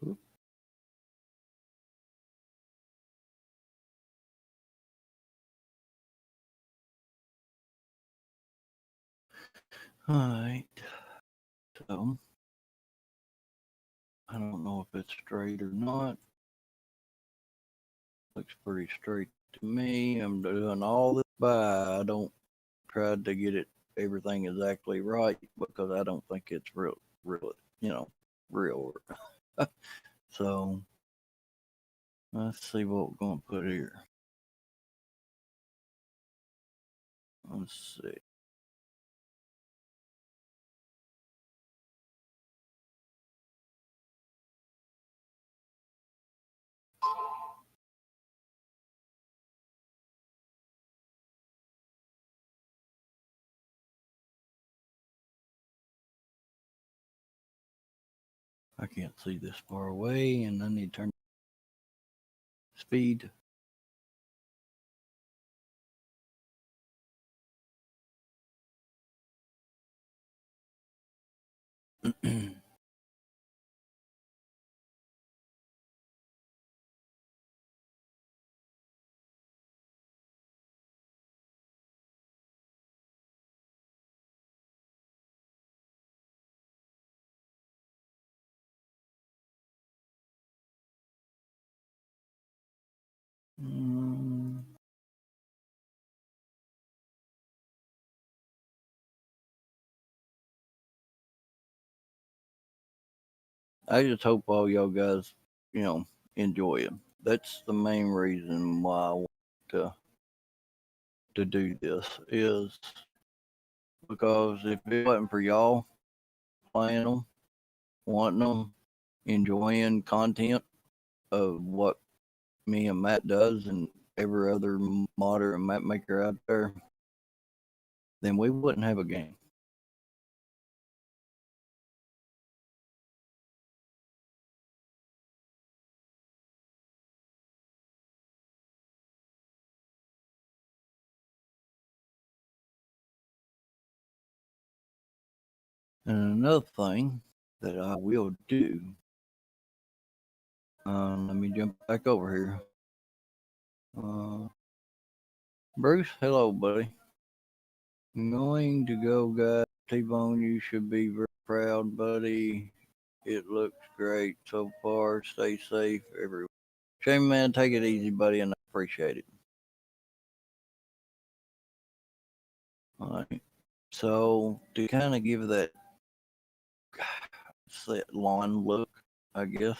Oop. All right. So I don't know if it's straight or not. Looks pretty straight to me. I'm doing all this by I don't try to get it everything is actually right because I don't think it's real, real. So let's see what we're going to put here. Let's see. I can't see this far away, and I need to turn speed. I just hope all y'all guys, enjoy it. That's the main reason why I want to do this is because if it wasn't for y'all playing them, wanting them, enjoying content of what me and Matt does and every other modder and map maker out there, then we wouldn't have a game. And another thing that I will do, let me jump back over here. Bruce, hello, buddy. I'm going to go, guys. T-Bone, you should be very proud, buddy. It looks great so far. Stay safe, everyone. Shane, man, take it easy, buddy, and I appreciate it. All right. So to kind of give that set lawn look, I guess.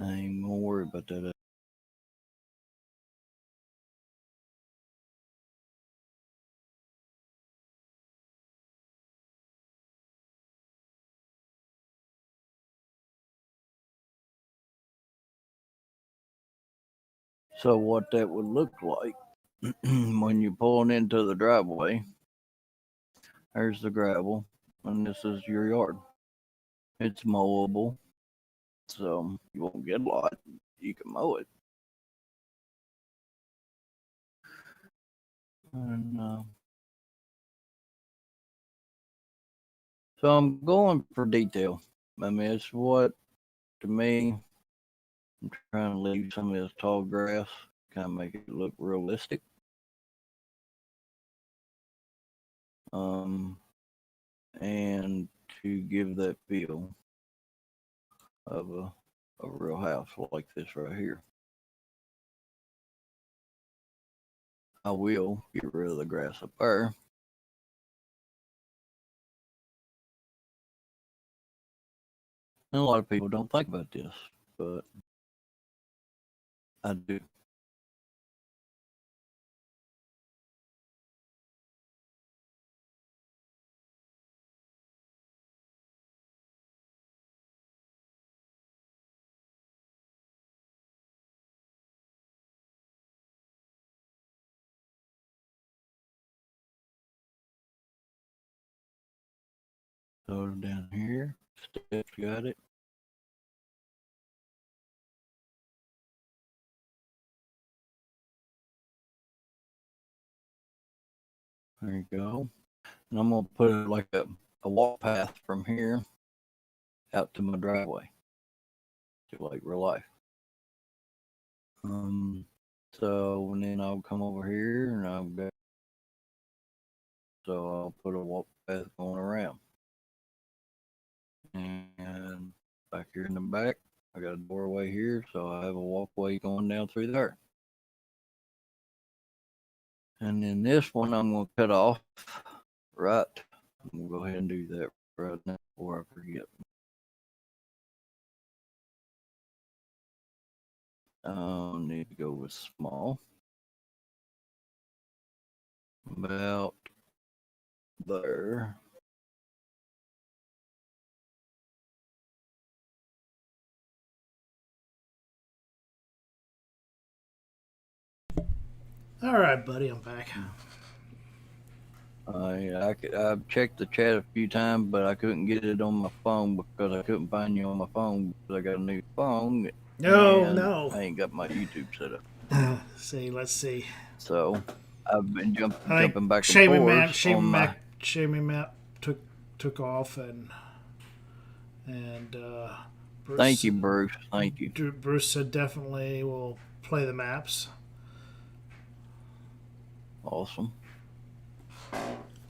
I ain't gonna worry about that. So what that would look like when you're pulling into the driveway, there's the gravel, and this is your yard. It's mowable, so you won't get a lot. You can mow it. And so I'm going for detail. I mean, it's what, to me, I'm trying to leave some of this tall grass, kind of make it look realistic. And to give that feel of a real house like this right here. I will get rid of the grass up there. And a lot of people don't think about this, but I do. So down here, steps, got it. There you go. And I'm gonna put it like a walk path from here out to my driveway, to like real life. So and then I'll come over here and I've got so I'll put a walk path going around. And back here in the back, I got a doorway here, so I have a walkway going down through there. And then this one I'm going to cut off right. I'm going to go ahead and do that right now before I forget. Need to go with small. About there. All right, buddy, I'm back. I've checked the chat a few times, but I couldn't get it on my phone because I couldn't find you on my phone because I got a new phone. No, and no. I ain't got my YouTube set up. Let's see. So I've been jumping back and Shaming forth. Shaming Matt took off and Bruce, Thank you, Bruce. Thank you. Bruce said definitely will play the maps. Awesome.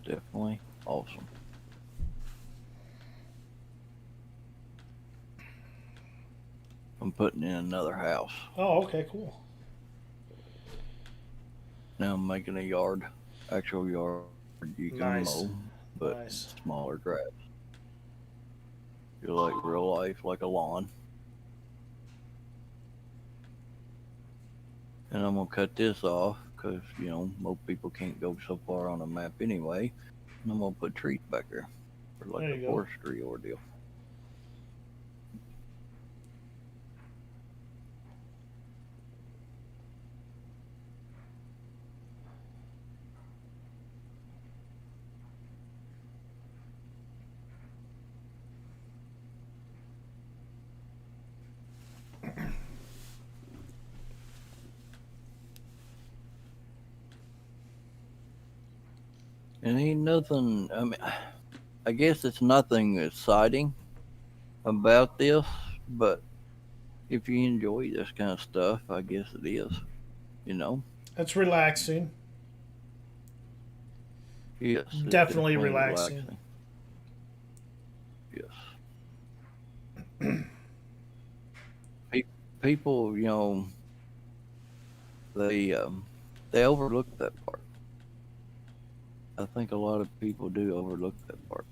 Definitely awesome. I'm putting in another house. Oh, okay, cool. Now I'm making a yard, actual yard you can Nice. mow, but Nice. smaller grass. You're like real life, like a lawn. And I'm gonna cut this off because most people can't go so far on a map anyway. And I'm gonna put trees back there for like There a you go. forestry ordeal. And ain't nothing. I mean, I guess it's nothing exciting about this, but if you enjoy this kind of stuff, I guess it is. It's relaxing. Yes, it's Definitely relaxing. Yes. People, they overlook that part. I think a lot of people do overlook that part.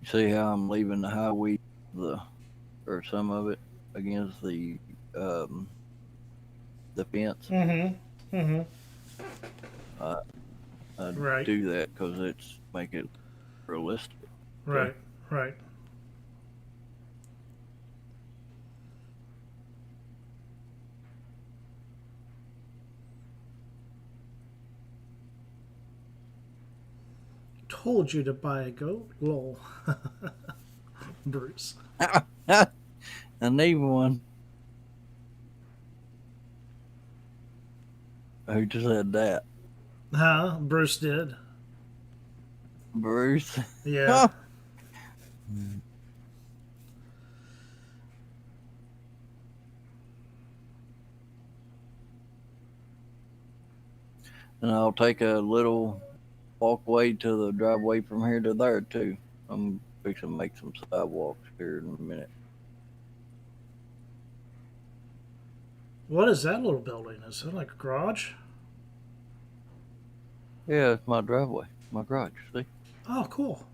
You see how I'm leaving the highway, or some of it against the fence. Mm-hmm. Mm-hmm. I Right. do that because it's make it realistic. Right. Right. Told you to buy a goat. Lol. Bruce. I need one. Who just said that? Huh? Bruce did. Bruce. Yeah. And I'll take a little walkway to the driveway from here to there too. I'm fixing to make some sidewalks here in a minute. What is that little building? Is it like a garage? Yeah, it's my driveway, my garage. See? Oh, cool.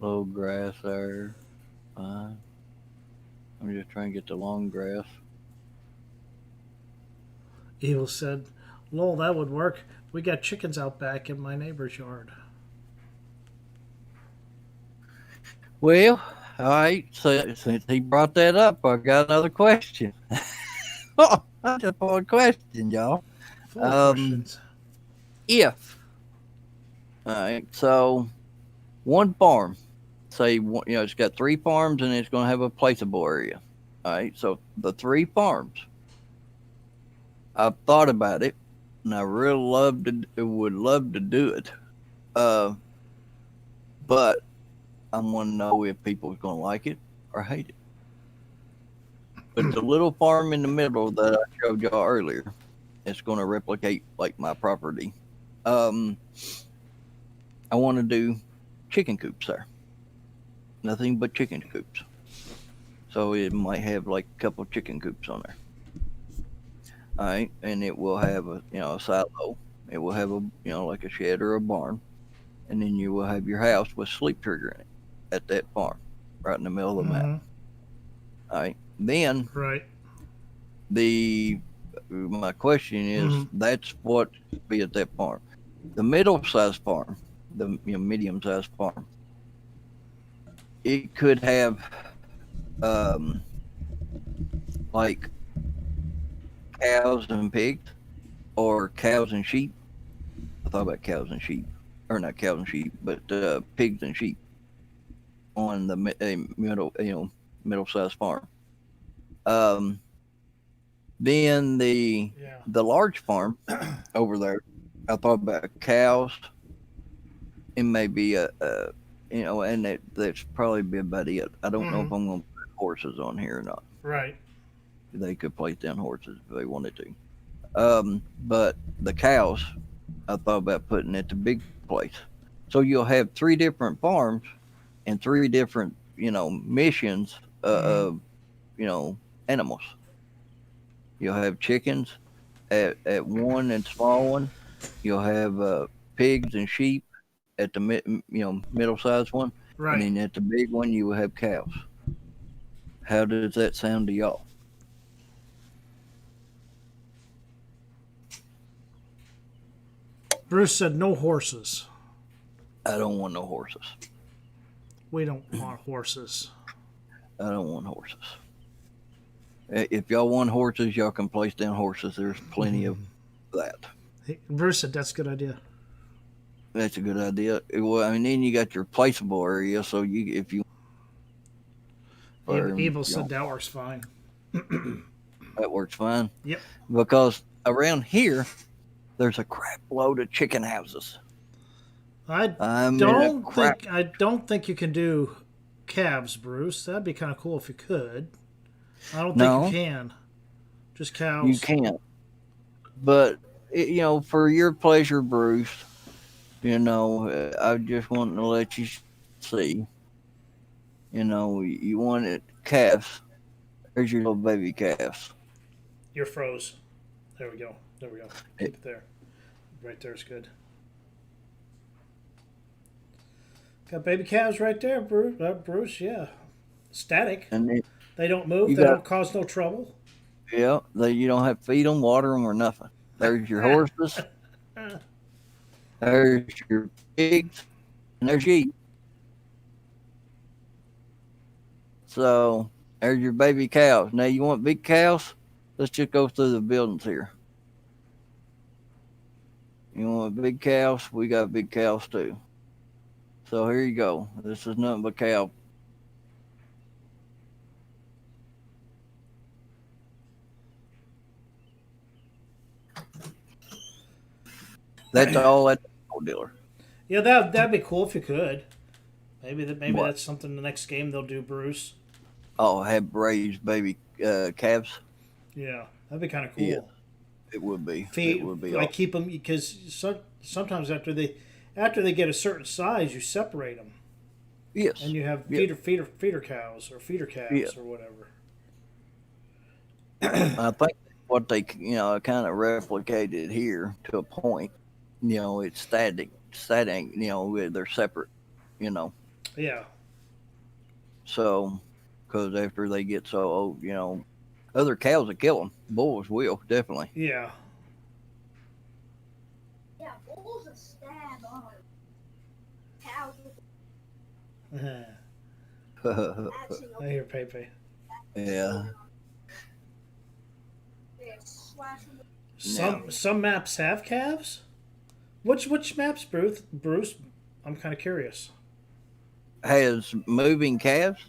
Little grass there. Fine. I'm just trying to get the long grass. Evil said, "Lol, that would work. We got chickens out back in my neighbor's yard." Well, all right. So since he brought that up, I got another question. I just brought a question, y'all. Full of questions. If all right, so one farm, say it's got 3 farms and it's going to have a placeable area. All right, so the 3 farms. I've thought about it, and I really would love to do it. But I want to know if people are going to like it or hate it. But the little farm in the middle that I showed y'all earlier, it's going to replicate like my property. I want to do chicken coops there. Nothing but chicken coops. So it might have like a couple chicken coops on there. All right, and it will have a silo. It will have like a shed or a barn, and then you will have your house with sleep trigger in it at that farm, right in the middle of the map. All right, then Right. my question is that's what should be at that farm. The middle-sized farm, the medium-sized farm, it could have like cows and pigs, or cows and sheep. I thought about cows and sheep, or not cows and sheep, but pigs and sheep on the middle-sized farm. Then the large farm over there, I thought about cows and maybe and that's probably be about it. I don't know if I'm going to put horses on here or not. Right. They could place down horses if they wanted to. But the cows, I thought about putting at the big place. So you'll have 3 different farms and 3 different, missions of, animals. You'll have chickens at one and small one. You'll have pigs and sheep at the middle-sized one, Right. and then at the big one you will have cows. How does that sound to y'all? Bruce said no horses. I don't want no horses. We don't want horses. I don't want horses. If y'all want horses, y'all can place down horses. There's plenty of that. Hey, Bruce said that's a good idea. That's a good idea. Well, I mean, then you got your placeable area. So if you Evil said that works fine. that works fine. Yep. Because around here, there's a crap load of chicken houses. I don't think you can do calves, Bruce. That'd be kind of cool if you could. I don't think you can. Just cows. You can't. But for your pleasure, Bruce, I just want to let you see. You want it calves. There's your little baby calves. You're froze. There we go. There we go. Keep it there. Right there is good. Got baby calves right there, Bruce. Bruce, yeah. Static. And then They don't move. They don't cause no trouble. Yeah, you don't have to feed them, water them, or nothing. There's your horses. There's your pigs. And there's sheep. So there's your baby cows. Now you want big cows? Let's just go through the buildings here. You want big cows? We got big cows too. So here you go. This is nothing but cow. That's all at the dealer. Yeah, that'd be cool if you could. Maybe that's something the next game they'll do, Bruce. Oh, have raised baby calves. Yeah, that'd be kind of cool. Yeah, it would be. Feed, it would be. Like keep them because sometimes after they get a certain size, you separate them. Yes. And you have feeder cows or feeder calves or whatever. I think what they kind of replicated here to a point. It's static. They're separate. Yeah. So, because after they get so old, other cows will kill them. Bulls will definitely. Yeah. Yeah, bulls will stab on cows. I hear Pepe. Yeah. Some maps have calves. Which maps, Bruce? I'm kind of curious. Has moving calves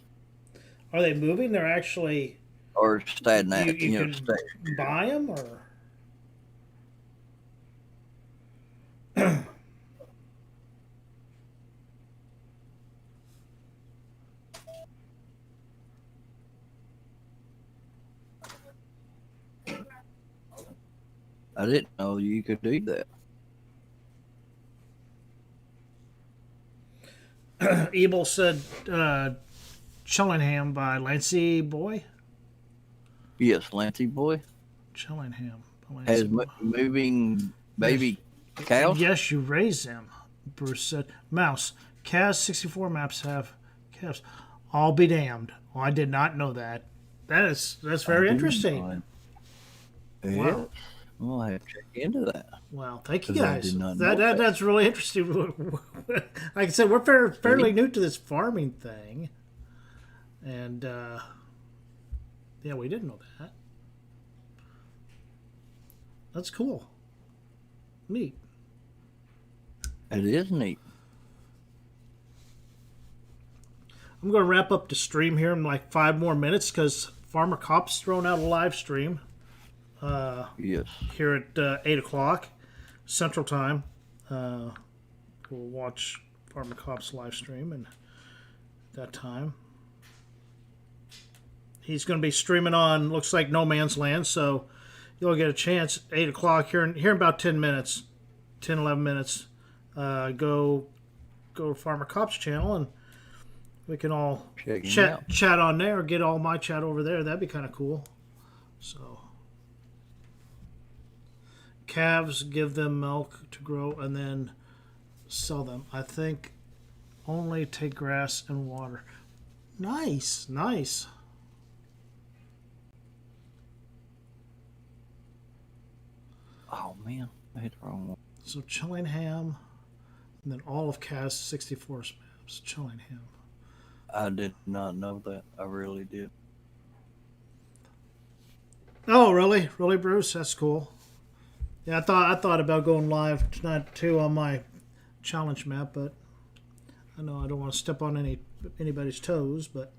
Are they moving? They're actually. or stagnant? You can buy them or. I didn't know you could do that. Ebel said Chillingham by Lancey Boy. Yes, Lancy boy Chillingham by Lancey has Boy. moving Yes, baby cows. yes, you raise them. Bruce said. Mouse. Cas 64 maps have calves. I'll be damned. Oh, I did not know that. That's very interesting. Yes. Wow. Well, I have to check into that. Wow, thank you 'Cause I guys. did not know that. That's really interesting. Like I said, we're fairly new to this farming thing, and yeah, we didn't know that. That's cool. Neat. It is neat. I'm going to wrap up the stream here in like 5 more minutes because Farmer Cop's throwing out a live stream Yes. here at 8 o'clock Central Time. We'll watch Farmer Cop's live stream and that time. He's going to be streaming on, looks like No Man's Land, so you'll get a chance 8 o'clock here in about 10 minutes, 10, 11 minutes. Go to Farmer Cop's channel and we can all Check him out. chat on there, get all my chat over there. That'd be kind of cool. So, calves, give them milk to grow and then sell them. I think only take grass and water. Nice, nice. Oh man, I hit the wrong one. So Chillingham, and then all of Cas 64's maps. Chillingham. I did not know that. I really did. Oh, really? Really, Bruce? That's cool. Yeah, I thought about going live tonight too on my challenge map, but I know I don't want to step on anybody's toes. But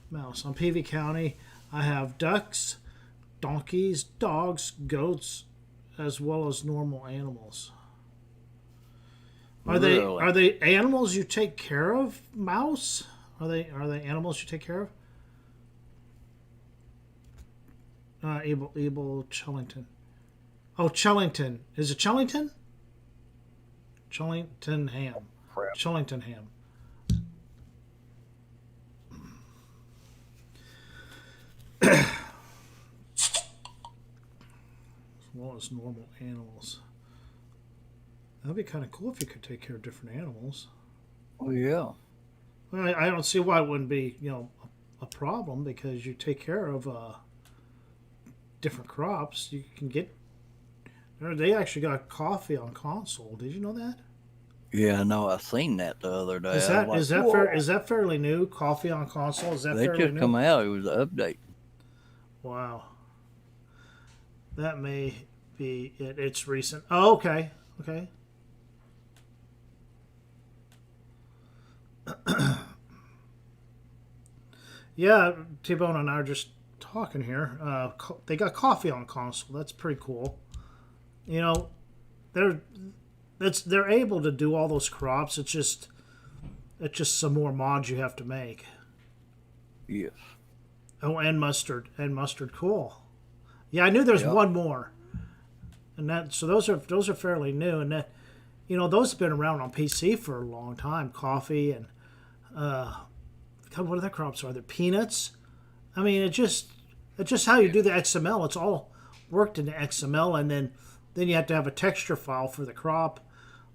mouse on PV County, I have ducks, donkeys, dogs, goats, as well as normal animals. Are Really? they animals you take care of, Mouse? Are they animals you take care of? Abel Chellington. Oh, Chellington. Is it Chellington? Chellington ham. Crap. Chellington ham. As well as normal animals. That'd be kind of cool if you could take care of different animals. Oh yeah. Well, I don't see why it wouldn't be, a problem because you take care of different crops. You can get. They actually got coffee on console. Did you know that? Yeah, no, I seen that the other day. Is I that was is like, that fair? "Whoa." Is that fairly new? Coffee on console? Is that They fairly just new? come out. It was an update. Wow. That may be it. It's recent. Oh, okay. Okay. Yeah, T-Bone and I are just talking here. They got coffee on console. That's pretty cool. You know, they're they're able to do all those crops. It's just some more mods you have to make. Yes. Oh, and mustard. Cool. Yeah, I knew there's Yep. one more. And that so those are fairly new, and that those have been around on PC for a long time. Coffee and God, what other crops are there? Peanuts. I mean, it's just how you do the XML. It's all worked into XML, and then you have to have a texture file for the crop,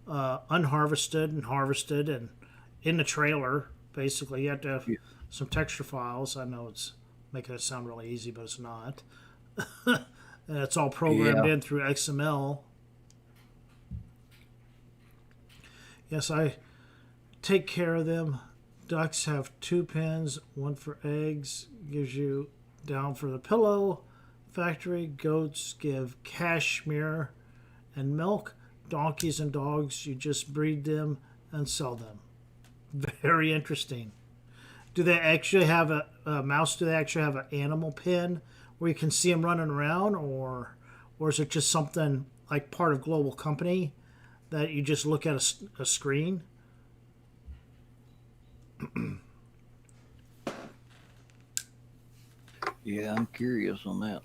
unharvested and harvested, and in the trailer. Basically, you have to have some texture files. I know it's making it sound really easy, but it's not. And it's all programmed in through XML. Yes, I take care of them. Ducks have 2 pens, one for eggs, gives you down for the pillow factory. Goats give cashmere and milk. Donkeys and dogs, you just breed them and sell them. Very interesting. Do they actually have a mouse? Do they actually have an animal pen where you can see them running around, or is it just something like part of Global Company that you just look at a screen? Yeah, I'm curious on that.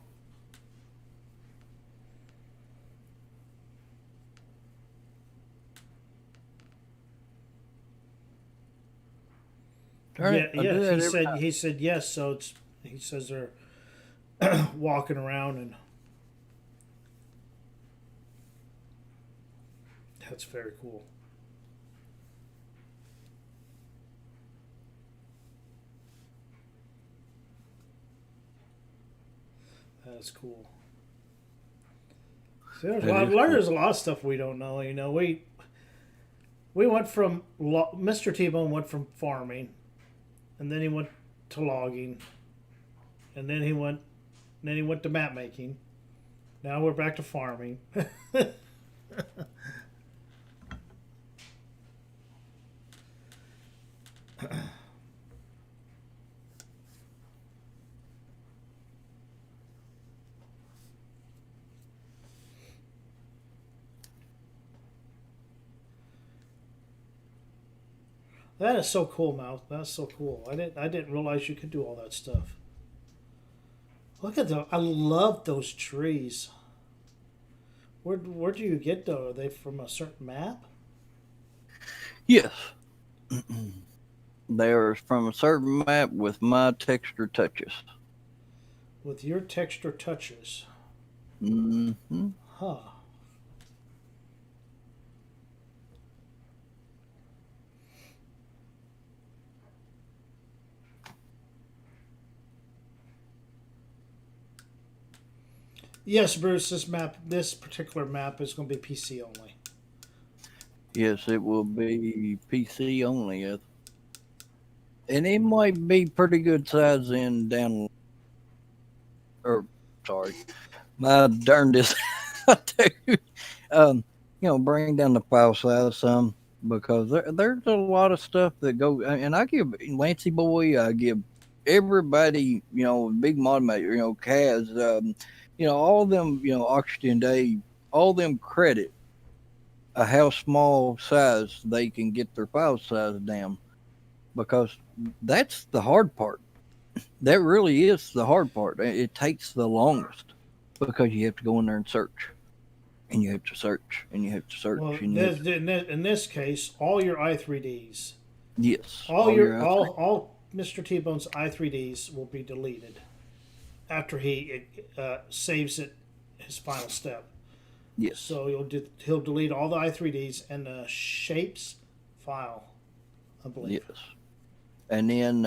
Darn Yeah, it! I yeah. do that every time. He said yes. So it's he says they're walking around, and that's very cool. That's cool. See, That is cool. there's a lot of stuff we don't know. You know, we went from Mr. T-Bone went from farming, and then he went to logging, and then he went to map making. Now we're back to farming. That is so cool, Mouse. That's so cool. I didn't realize you could do all that stuff. Look at them. I love those trees. Where do you get those? Are they from a certain map? Yes. They're from a certain map with my texture touches. With your texture touches. Mm-hmm. Huh. Yes, Bruce, this particular map is going to be PC only. Yes, it will be PC only. And it might be pretty good size in down. Or, sorry, my darndest. Dude. Bring down the file size some because there's a lot of stuff that go. And I give Lancy Boy, I give everybody, Big Mod Maker, Kaz, all of them, Oxygen Day, all them credit how small size they can get their file size down because that's the hard part. That really is the hard part. It takes the longest because you have to go in there and search, and you have to search, and you have to search, Well, and you have to, in this case, all your i3ds, yes, all your answers. all Mr. T-Bone's i3ds will be deleted after he saves it his final step. Yes, So he'll delete all the i3ds and the shapes file, I believe. yes. And then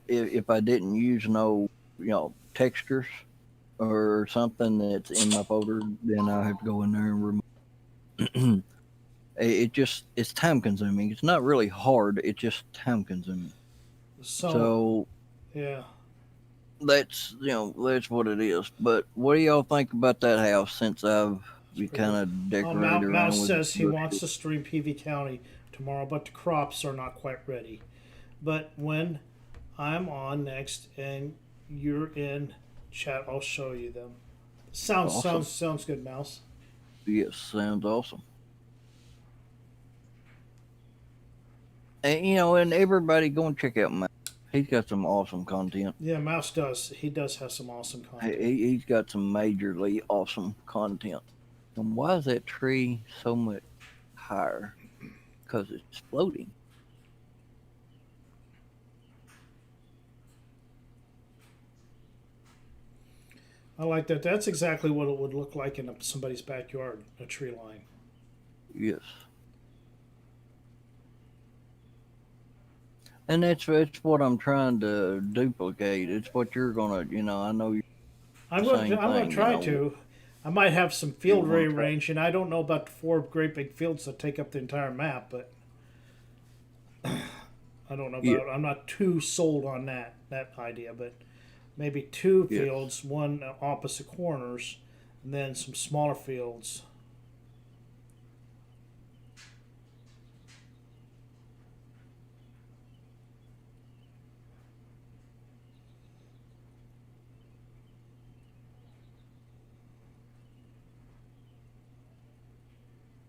if I didn't use no, textures or something that's in my folder, then I have to go in there and remove. It's time consuming. It's not really hard. It's just time consuming. So So yeah, that's what it is. But what do y'all think about that house since I've it's pretty kind good. of Oh, decorated around Mouse with says he wants bushes? to stream PV County tomorrow, but the crops are not quite ready. But when I'm on next and you're in chat, I'll show you them. Awesome. Sounds good, Mouse. Yes, sounds awesome. And and everybody go and check out Matt. He's got some awesome content. Yeah, Mouse does. He does have some awesome content. He's got some majorly awesome content. And why is that tree so much higher? Because it's floating. I like that. That's exactly what it would look like in somebody's backyard, a tree line. Yes. And that's what I'm trying to duplicate. It's what you're gonna, I know you're the same I'm going thing. to try to. I might have some You field want to try. rearrange, and I don't know about the 4 great big fields that take up the entire map, but I don't know Yeah. about. I'm not too sold on that idea, but maybe 2 Yes. fields, one opposite corners, and then some smaller fields.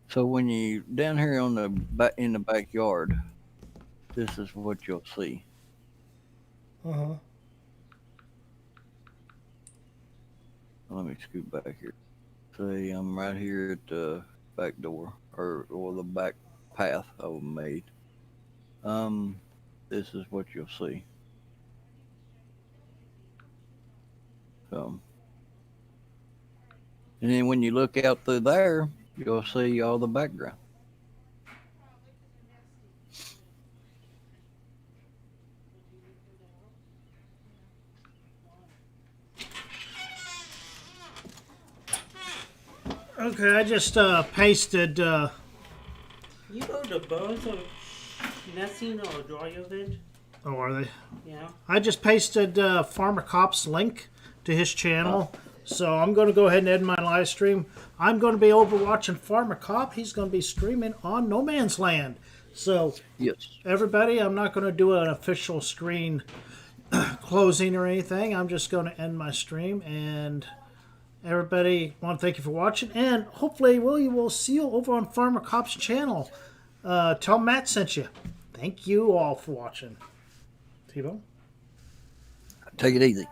So when you down here on the back in the backyard, this is what you'll see. Uh huh. Let me scoot back here. See, I'm right here at the back door or the back path I made. Um, this is what you'll see. And then when you look out through there, you'll see all the background. Okay, I just pasted. You know the birds are nesting or dry event? Oh, are they? Yeah. I just pasted Farmer Cop's link to his channel. So I'm going to go ahead and end my live stream. I'm going to be over watching Farmer Cop. He's going to be streaming on No Man's Land. So Yes. everybody, I'm not going to do an official screen closing or anything. I'm just going to end my stream. And everybody, I want to thank you for watching. And hopefully we will see you over on Farmer Cop's channel. Tell Matt sent you. Thank you all for watching. T-Bone? Take it easy.